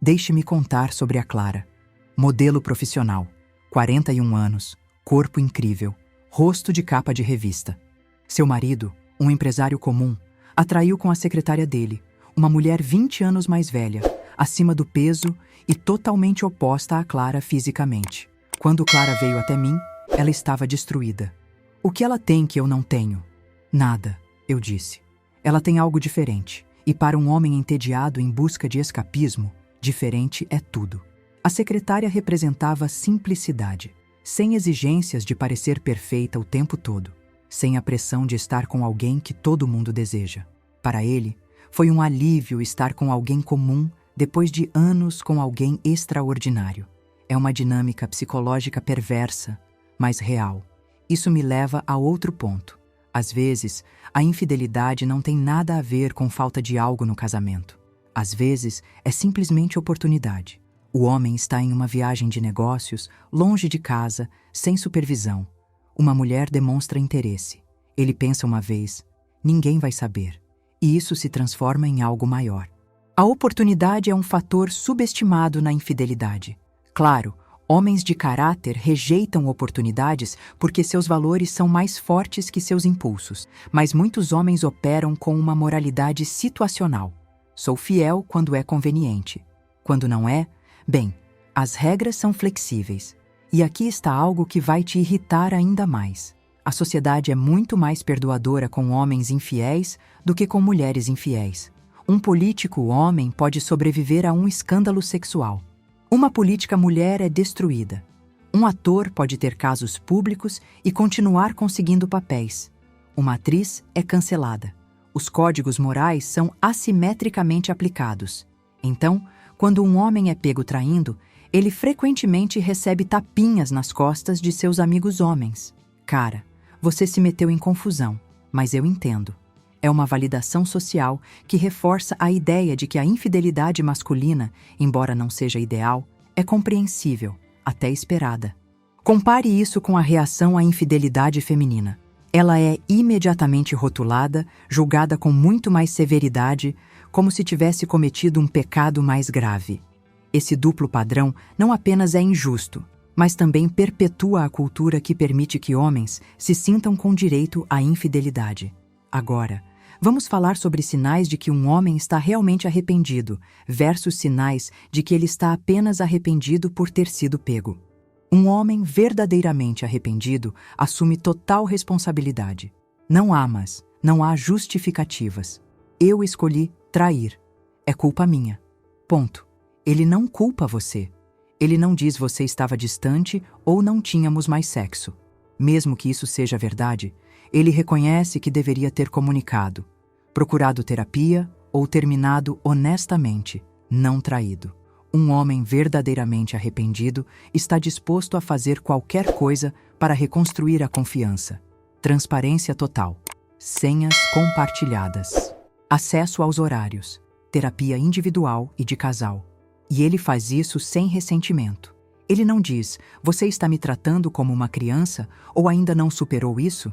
Deixe-me contar sobre a Clara. Modelo profissional, 41 anos, corpo incrível, rosto de capa de revista. Seu marido, um empresário comum, atraiu com a secretária dele, uma mulher 20 anos mais velha, acima do peso e totalmente oposta a Clara fisicamente. Quando Clara veio até mim, ela estava destruída. O que ela tem que eu não tenho? Nada, eu disse. Ela tem algo diferente, e para um homem entediado em busca de escapismo, diferente é tudo. A secretária representava simplicidade, sem exigências de parecer perfeita o tempo todo, sem a pressão de estar com alguém que todo mundo deseja. Para ele, foi um alívio estar com alguém comum depois de anos com alguém extraordinário. É uma dinâmica psicológica perversa, mas real. Isso me leva a outro ponto. Às vezes, a infidelidade não tem nada a ver com falta de algo no casamento. Às vezes, é simplesmente oportunidade. O homem está em uma viagem de negócios, longe de casa, sem supervisão. Uma mulher demonstra interesse. Ele pensa uma vez, ninguém vai saber. E isso se transforma em algo maior. A oportunidade é um fator subestimado na infidelidade. Claro, homens de caráter rejeitam oportunidades porque seus valores são mais fortes que seus impulsos, mas muitos homens operam com uma moralidade situacional. Sou fiel quando é conveniente. Quando não é, bem, as regras são flexíveis. E aqui está algo que vai te irritar ainda mais. A sociedade é muito mais perdoadora com homens infiéis do que com mulheres infiéis. Um político homem pode sobreviver a um escândalo sexual. Uma política mulher é destruída. Um ator pode ter casos públicos e continuar conseguindo papéis. Uma atriz é cancelada. Os códigos morais são assimetricamente aplicados. Então, quando um homem é pego traindo, ele frequentemente recebe tapinhas nas costas de seus amigos homens. Cara, você se meteu em confusão, mas eu entendo. É uma validação social que reforça a ideia de que a infidelidade masculina, embora não seja ideal, é compreensível, até esperada. Compare isso com a reação à infidelidade feminina. Ela é imediatamente rotulada, julgada com muito mais severidade, como se tivesse cometido um pecado mais grave. Esse duplo padrão não apenas é injusto, mas também perpetua a cultura que permite que homens se sintam com direito à infidelidade. Agora, vamos falar sobre sinais de que um homem está realmente arrependido versus sinais de que ele está apenas arrependido por ter sido pego. Um homem verdadeiramente arrependido assume total responsabilidade. Não há mas, não há justificativas. Eu escolhi trair. É culpa minha. Ponto. Ele não culpa você. Ele não diz você estava distante ou não tínhamos mais sexo. Mesmo que isso seja verdade, ele reconhece que deveria ter comunicado, procurado terapia ou terminado honestamente, não traído. Um homem verdadeiramente arrependido está disposto a fazer qualquer coisa para reconstruir a confiança. Transparência total. Senhas compartilhadas. Acesso aos horários. Terapia individual e de casal. E ele faz isso sem ressentimento. Ele não diz, você está me tratando como uma criança ou ainda não superou isso?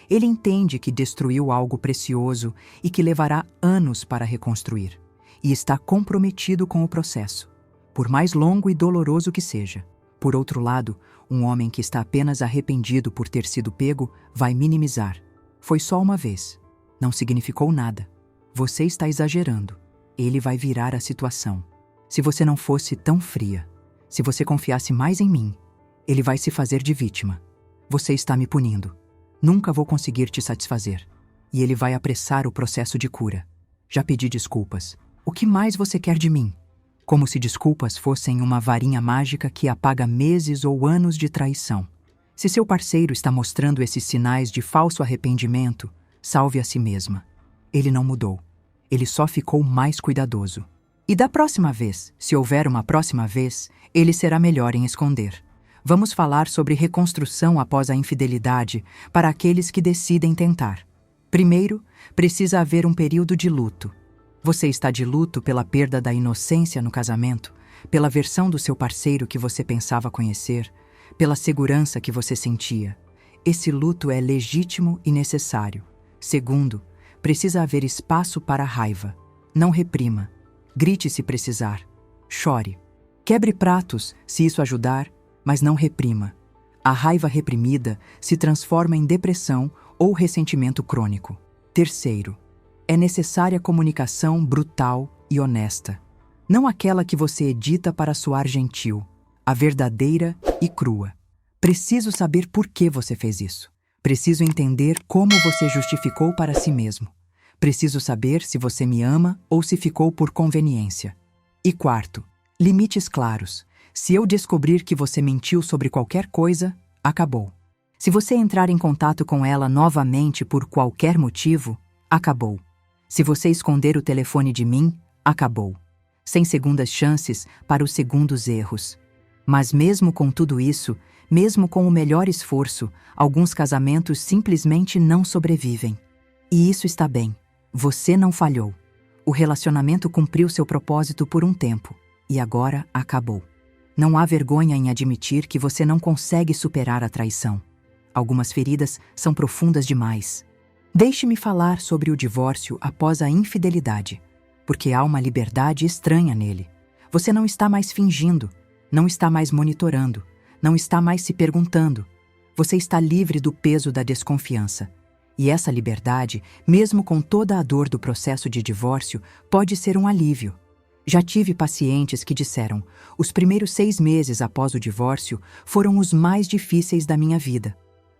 Ele entende que destruiu algo precioso e que levará anos para reconstruir. E está comprometido com o processo, por mais longo e doloroso que seja. Por outro lado, um homem que está apenas arrependido por ter sido pego vai minimizar. Foi só uma vez. Não significou nada. Você está exagerando. Ele vai virar a situação. Se você não fosse tão fria, se você confiasse mais em mim, ele vai se fazer de vítima. Você está me punindo. Nunca vou conseguir te satisfazer. E ele vai apressar o processo de cura. Já pedi desculpas. O que mais você quer de mim? Como se desculpas fossem uma varinha mágica que apaga meses ou anos de traição. Se seu parceiro está mostrando esses sinais de falso arrependimento, salve a si mesma. Ele não mudou. Ele só ficou mais cuidadoso. E da próxima vez, se houver uma próxima vez, ele será melhor em esconder. Vamos falar sobre reconstrução após a infidelidade para aqueles que decidem tentar. Primeiro, precisa haver um período de luto. Você está de luto pela perda da inocência no casamento, pela versão do seu parceiro que você pensava conhecer, pela segurança que você sentia. Esse luto é legítimo e necessário. Segundo, precisa haver espaço para a raiva. Não reprima. Grite se precisar. Chore. Quebre pratos, se isso ajudar, mas não reprima. A raiva reprimida se transforma em depressão ou ressentimento crônico. Terceiro, é necessária comunicação brutal e honesta. Não aquela que você edita para soar gentil, a verdadeira e crua. Preciso saber por que você fez isso. Preciso entender como você justificou para si mesmo. Preciso saber se você me ama ou se ficou por conveniência. E quarto, limites claros. Se eu descobrir que você mentiu sobre qualquer coisa, acabou. Se você entrar em contato com ela novamente por qualquer motivo, acabou. Se você esconder o telefone de mim, acabou. Sem segundas chances para os segundos erros. Mas mesmo com tudo isso, mesmo com o melhor esforço, alguns casamentos simplesmente não sobrevivem. E isso está bem. Você não falhou. O relacionamento cumpriu seu propósito por um tempo, e agora acabou. Não há vergonha em admitir que você não consegue superar a traição. Algumas feridas são profundas demais. Deixe-me falar sobre o divórcio após a infidelidade, porque há uma liberdade estranha nele. Você não está mais fingindo, não está mais monitorando, não está mais se perguntando. Você está livre do peso da desconfiança. E essa liberdade, mesmo com toda a dor do processo de divórcio, pode ser um alívio. Já tive pacientes que disseram: os primeiros 6 meses após o divórcio foram os mais difíceis da minha vida.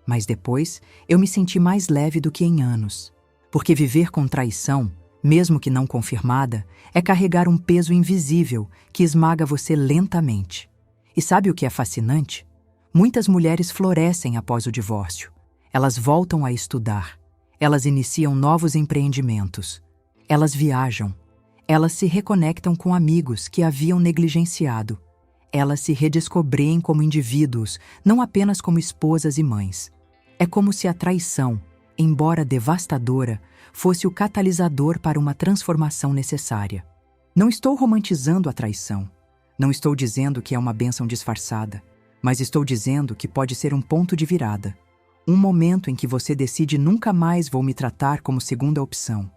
Mas depois, eu me senti mais leve do que em anos. Porque viver com traição, mesmo que não confirmada, é carregar um peso invisível que esmaga você lentamente. E sabe o que é fascinante? Muitas mulheres florescem após o divórcio. Elas voltam a estudar. Elas iniciam novos empreendimentos. Elas viajam. Elas se reconectam com amigos que haviam negligenciado. Elas se redescobrem como indivíduos, não apenas como esposas e mães. É como se a traição, embora devastadora, fosse o catalisador para uma transformação necessária. Não estou romantizando a traição. Não estou dizendo que é uma bênção disfarçada, mas estou dizendo que pode ser um ponto de virada. Um momento em que você decide: nunca mais vou me tratar como segunda opção.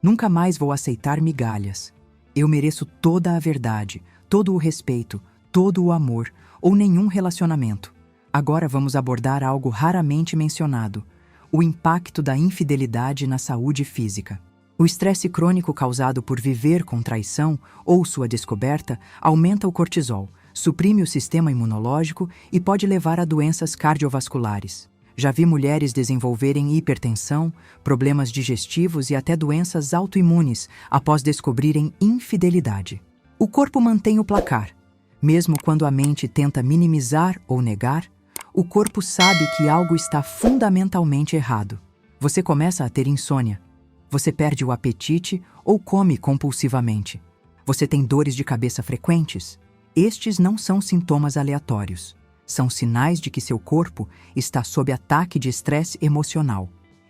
Nunca mais vou aceitar migalhas. Eu mereço toda a verdade, todo o respeito, todo o amor, ou nenhum relacionamento. Agora vamos abordar algo raramente mencionado: o impacto da infidelidade na saúde física. O estresse crônico causado por viver com traição ou sua descoberta aumenta o cortisol, suprime o sistema imunológico e pode levar a doenças cardiovasculares. Já vi mulheres desenvolverem hipertensão, problemas digestivos e até doenças autoimunes após descobrirem infidelidade. O corpo mantém o placar. Mesmo quando a mente tenta minimizar ou negar, o corpo sabe que algo está fundamentalmente errado. Você começa a ter insônia. Você perde o apetite ou come compulsivamente. Você tem dores de cabeça frequentes. Estes não são sintomas aleatórios. São sinais de que seu corpo está sob ataque de estresse emocional.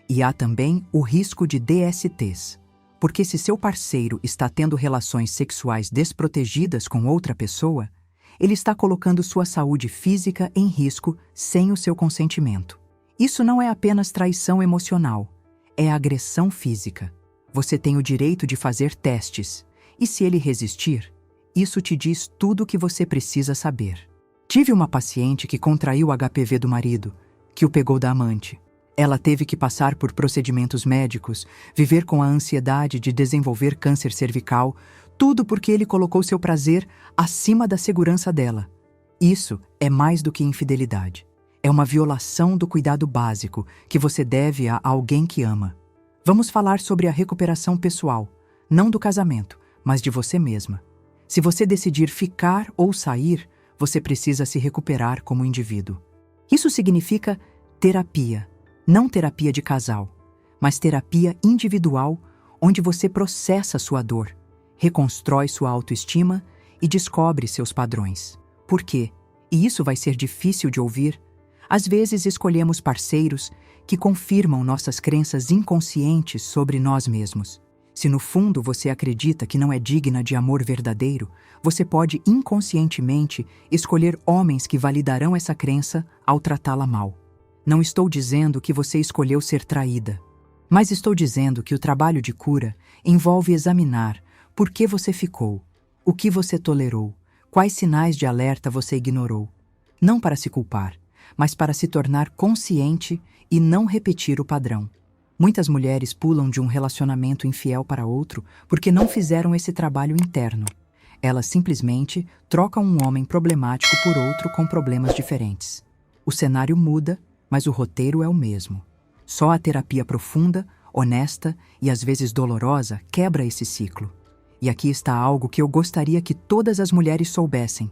E há também o risco de DSTs. Porque se seu parceiro está tendo relações sexuais desprotegidas com outra pessoa, ele está colocando sua saúde física em risco sem o seu consentimento. Isso não é apenas traição emocional, é agressão física. Você tem o direito de fazer testes, e se ele resistir, isso te diz tudo o que você precisa saber. Tive uma paciente que contraiu o HPV do marido, que o pegou da amante. Ela teve que passar por procedimentos médicos, viver com a ansiedade de desenvolver câncer cervical, tudo porque ele colocou seu prazer acima da segurança dela. Isso é mais do que infidelidade. É uma violação do cuidado básico que você deve a alguém que ama. Vamos falar sobre a recuperação pessoal, não do casamento, mas de você mesma. Se você decidir ficar ou sair, você precisa se recuperar como indivíduo. Isso significa terapia, não terapia de casal, mas terapia individual, onde você processa sua dor, reconstrói sua autoestima e descobre seus padrões. Por quê? E isso vai ser difícil de ouvir. Às vezes escolhemos parceiros que confirmam nossas crenças inconscientes sobre nós mesmos. Se no fundo você acredita que não é digna de amor verdadeiro, você pode inconscientemente escolher homens que validarão essa crença ao tratá-la mal. Não estou dizendo que você escolheu ser traída, mas estou dizendo que o trabalho de cura envolve examinar por que você ficou, o que você tolerou, Quais sinais de alerta você ignorou? Não para se culpar, mas para se tornar consciente e não repetir o padrão. Muitas mulheres pulam de um relacionamento infiel para outro porque não fizeram esse trabalho interno. Elas simplesmente trocam um homem problemático por outro com problemas diferentes. O cenário muda, mas o roteiro é o mesmo. Só a terapia profunda, honesta e às vezes dolorosa quebra esse ciclo. E aqui está algo que eu gostaria que todas as mulheres soubessem.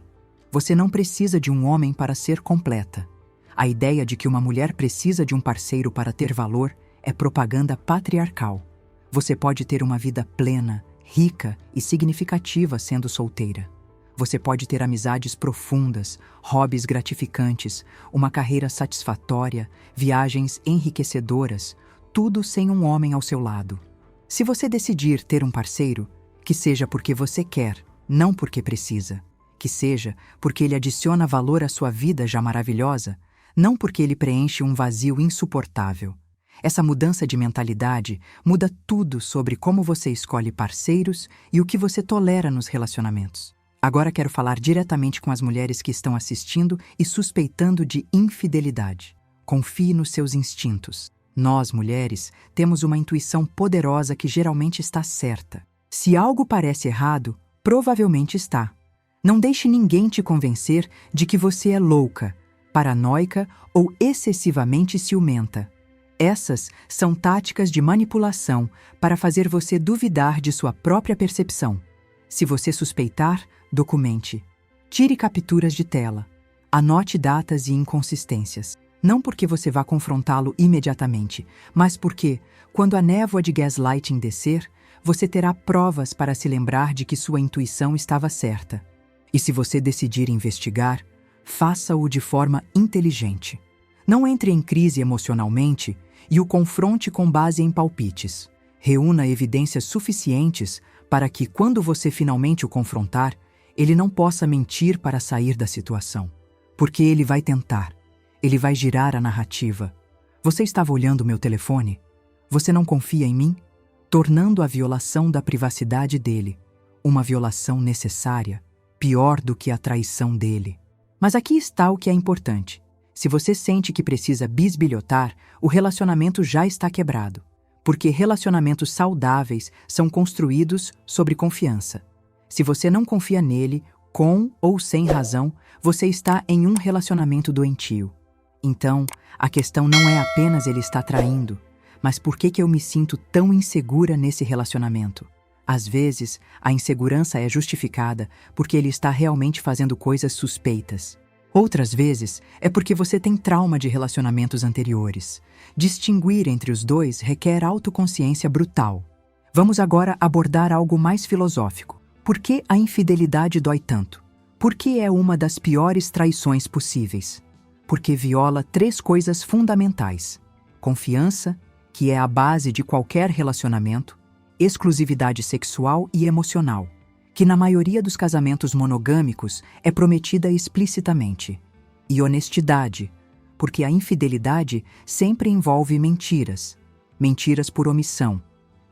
Você não precisa de um homem para ser completa. A ideia de que uma mulher precisa de um parceiro para ter valor é propaganda patriarcal. Você pode ter uma vida plena, rica e significativa sendo solteira. Você pode ter amizades profundas, hobbies gratificantes, uma carreira satisfatória, viagens enriquecedoras, tudo sem um homem ao seu lado. Se você decidir ter um parceiro, que seja porque você quer, não porque precisa. Que seja porque ele adiciona valor à sua vida já maravilhosa, não porque ele preenche um vazio insuportável. Essa mudança de mentalidade muda tudo sobre como você escolhe parceiros e o que você tolera nos relacionamentos. Agora quero falar diretamente com as mulheres que estão assistindo e suspeitando de infidelidade. Confie nos seus instintos. Nós, mulheres, temos uma intuição poderosa que geralmente está certa. Se algo parece errado, provavelmente está. Não deixe ninguém te convencer de que você é louca, paranoica ou excessivamente ciumenta. Essas são táticas de manipulação para fazer você duvidar de sua própria percepção. Se você suspeitar, documente. Tire capturas de tela. Anote datas e inconsistências. Não porque você vá confrontá-lo imediatamente, mas porque, quando a névoa de gaslighting descer, você terá provas para se lembrar de que sua intuição estava certa. E se você decidir investigar, faça-o de forma inteligente. Não entre em crise emocionalmente e o confronte com base em palpites. Reúna evidências suficientes para que, quando você finalmente o confrontar, ele não possa mentir para sair da situação. Porque ele vai tentar. Ele vai girar a narrativa. Você estava olhando meu telefone? Você não confia em mim? Tornando a violação da privacidade dele uma violação necessária, pior do que a traição dele. Mas aqui está o que é importante. Se você sente que precisa bisbilhotar, o relacionamento já está quebrado. Porque relacionamentos saudáveis são construídos sobre confiança. Se você não confia nele, com ou sem razão, você está em um relacionamento doentio. Então, a questão não é apenas ele está traindo, mas por que eu me sinto tão insegura nesse relacionamento? Às vezes, a insegurança é justificada porque ele está realmente fazendo coisas suspeitas. Outras vezes, é porque você tem trauma de relacionamentos anteriores. Distinguir entre os dois requer autoconsciência brutal. Vamos agora abordar algo mais filosófico. Por que a infidelidade dói tanto? Por que é uma das piores traições possíveis? Porque viola 3 coisas fundamentais: confiança, que é a base de qualquer relacionamento, exclusividade sexual e emocional, que na maioria dos casamentos monogâmicos é prometida explicitamente, e honestidade, porque a infidelidade sempre envolve mentiras, mentiras por omissão,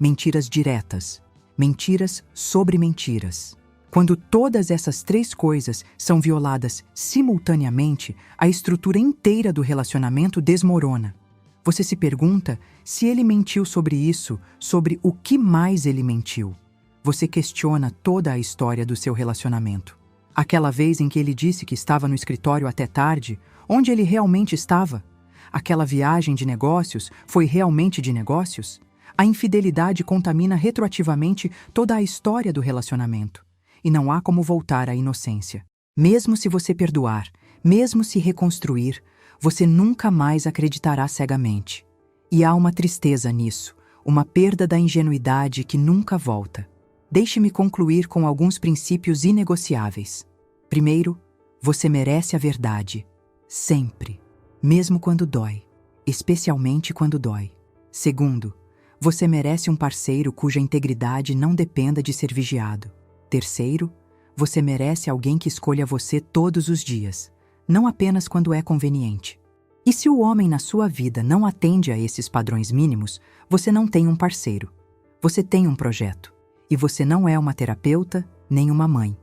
mentiras diretas, mentiras sobre mentiras. Quando todas essas 3 coisas são violadas simultaneamente, a estrutura inteira do relacionamento desmorona. Você se pergunta se ele mentiu sobre isso, sobre o que mais ele mentiu. Você questiona toda a história do seu relacionamento. Aquela vez em que ele disse que estava no escritório até tarde, onde ele realmente estava? Aquela viagem de negócios foi realmente de negócios? A infidelidade contamina retroativamente toda a história do relacionamento. E não há como voltar à inocência. Mesmo se você perdoar, mesmo se reconstruir, você nunca mais acreditará cegamente. E há uma tristeza nisso, uma perda da ingenuidade que nunca volta. Deixe-me concluir com alguns princípios inegociáveis. Primeiro, você merece a verdade. Sempre. Mesmo quando dói. Especialmente quando dói. Segundo, você merece um parceiro cuja integridade não dependa de ser vigiado. Terceiro, você merece alguém que escolha você todos os dias, não apenas quando é conveniente. E se o homem na sua vida não atende a esses padrões mínimos, você não tem um parceiro. Você tem um projeto. E você não é uma terapeuta, nem uma mãe.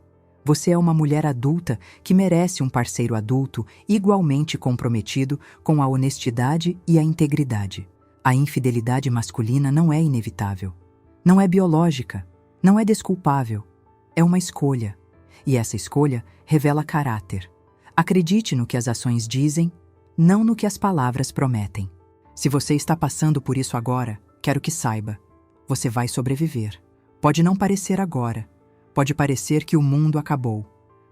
Você é uma mulher adulta que merece um parceiro adulto igualmente comprometido com a honestidade e a integridade. A infidelidade masculina não é inevitável. Não é biológica. Não é desculpável. É uma escolha. E essa escolha revela caráter. Acredite no que as ações dizem, não no que as palavras prometem. Se você está passando por isso agora, quero que saiba. Você vai sobreviver. Pode não parecer agora. Pode parecer que o mundo acabou.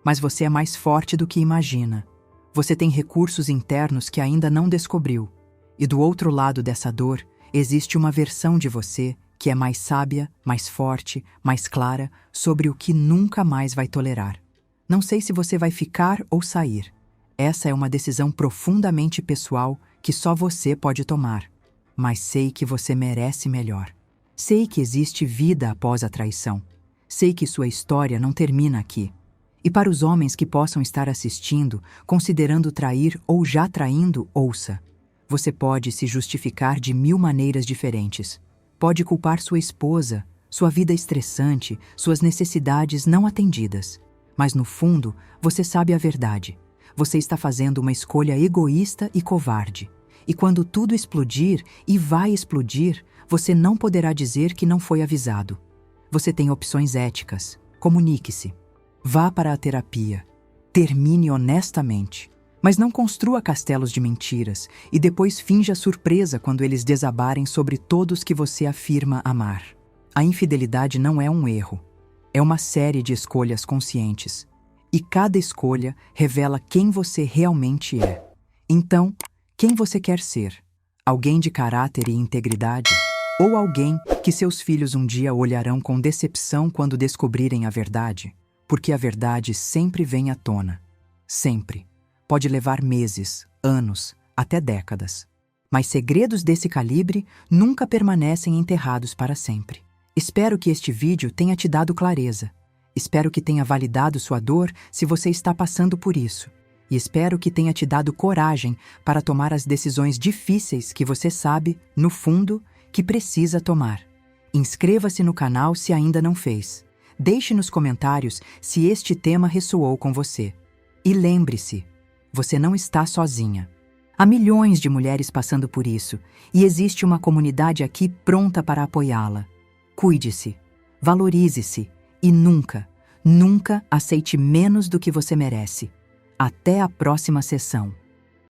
Mas você é mais forte do que imagina. Você tem recursos internos que ainda não descobriu. E do outro lado dessa dor, existe uma versão de você que é mais sábia, mais forte, mais clara sobre o que nunca mais vai tolerar. Não sei se você vai ficar ou sair. Essa é uma decisão profundamente pessoal que só você pode tomar. Mas sei que você merece melhor. Sei que existe vida após a traição. Sei que sua história não termina aqui. E para os homens que possam estar assistindo, considerando trair ou já traindo, ouça. Você pode se justificar de 1000 maneiras diferentes. Pode culpar sua esposa, sua vida estressante, suas necessidades não atendidas. Mas no fundo, você sabe a verdade. Você está fazendo uma escolha egoísta e covarde. E quando tudo explodir, e vai explodir, você não poderá dizer que não foi avisado. Você tem opções éticas. Comunique-se. Vá para a terapia. Termine honestamente. Mas não construa castelos de mentiras e depois finja surpresa quando eles desabarem sobre todos que você afirma amar. A infidelidade não é um erro. É uma série de escolhas conscientes. E cada escolha revela quem você realmente é. Então, quem você quer ser? Alguém de caráter e integridade? Ou alguém que seus filhos um dia olharão com decepção quando descobrirem a verdade? Porque a verdade sempre vem à tona. Sempre. Pode levar meses, anos, até décadas. Mas segredos desse calibre nunca permanecem enterrados para sempre. Espero que este vídeo tenha te dado clareza. Espero que tenha validado sua dor se você está passando por isso. E espero que tenha te dado coragem para tomar as decisões difíceis que você sabe, no fundo, que precisa tomar. Inscreva-se no canal se ainda não fez. Deixe nos comentários se este tema ressoou com você. E lembre-se, você não está sozinha. Há milhões de mulheres passando por isso, e existe uma comunidade aqui pronta para apoiá-la. Cuide-se, valorize-se e nunca, nunca aceite menos do que você merece. Até a próxima sessão.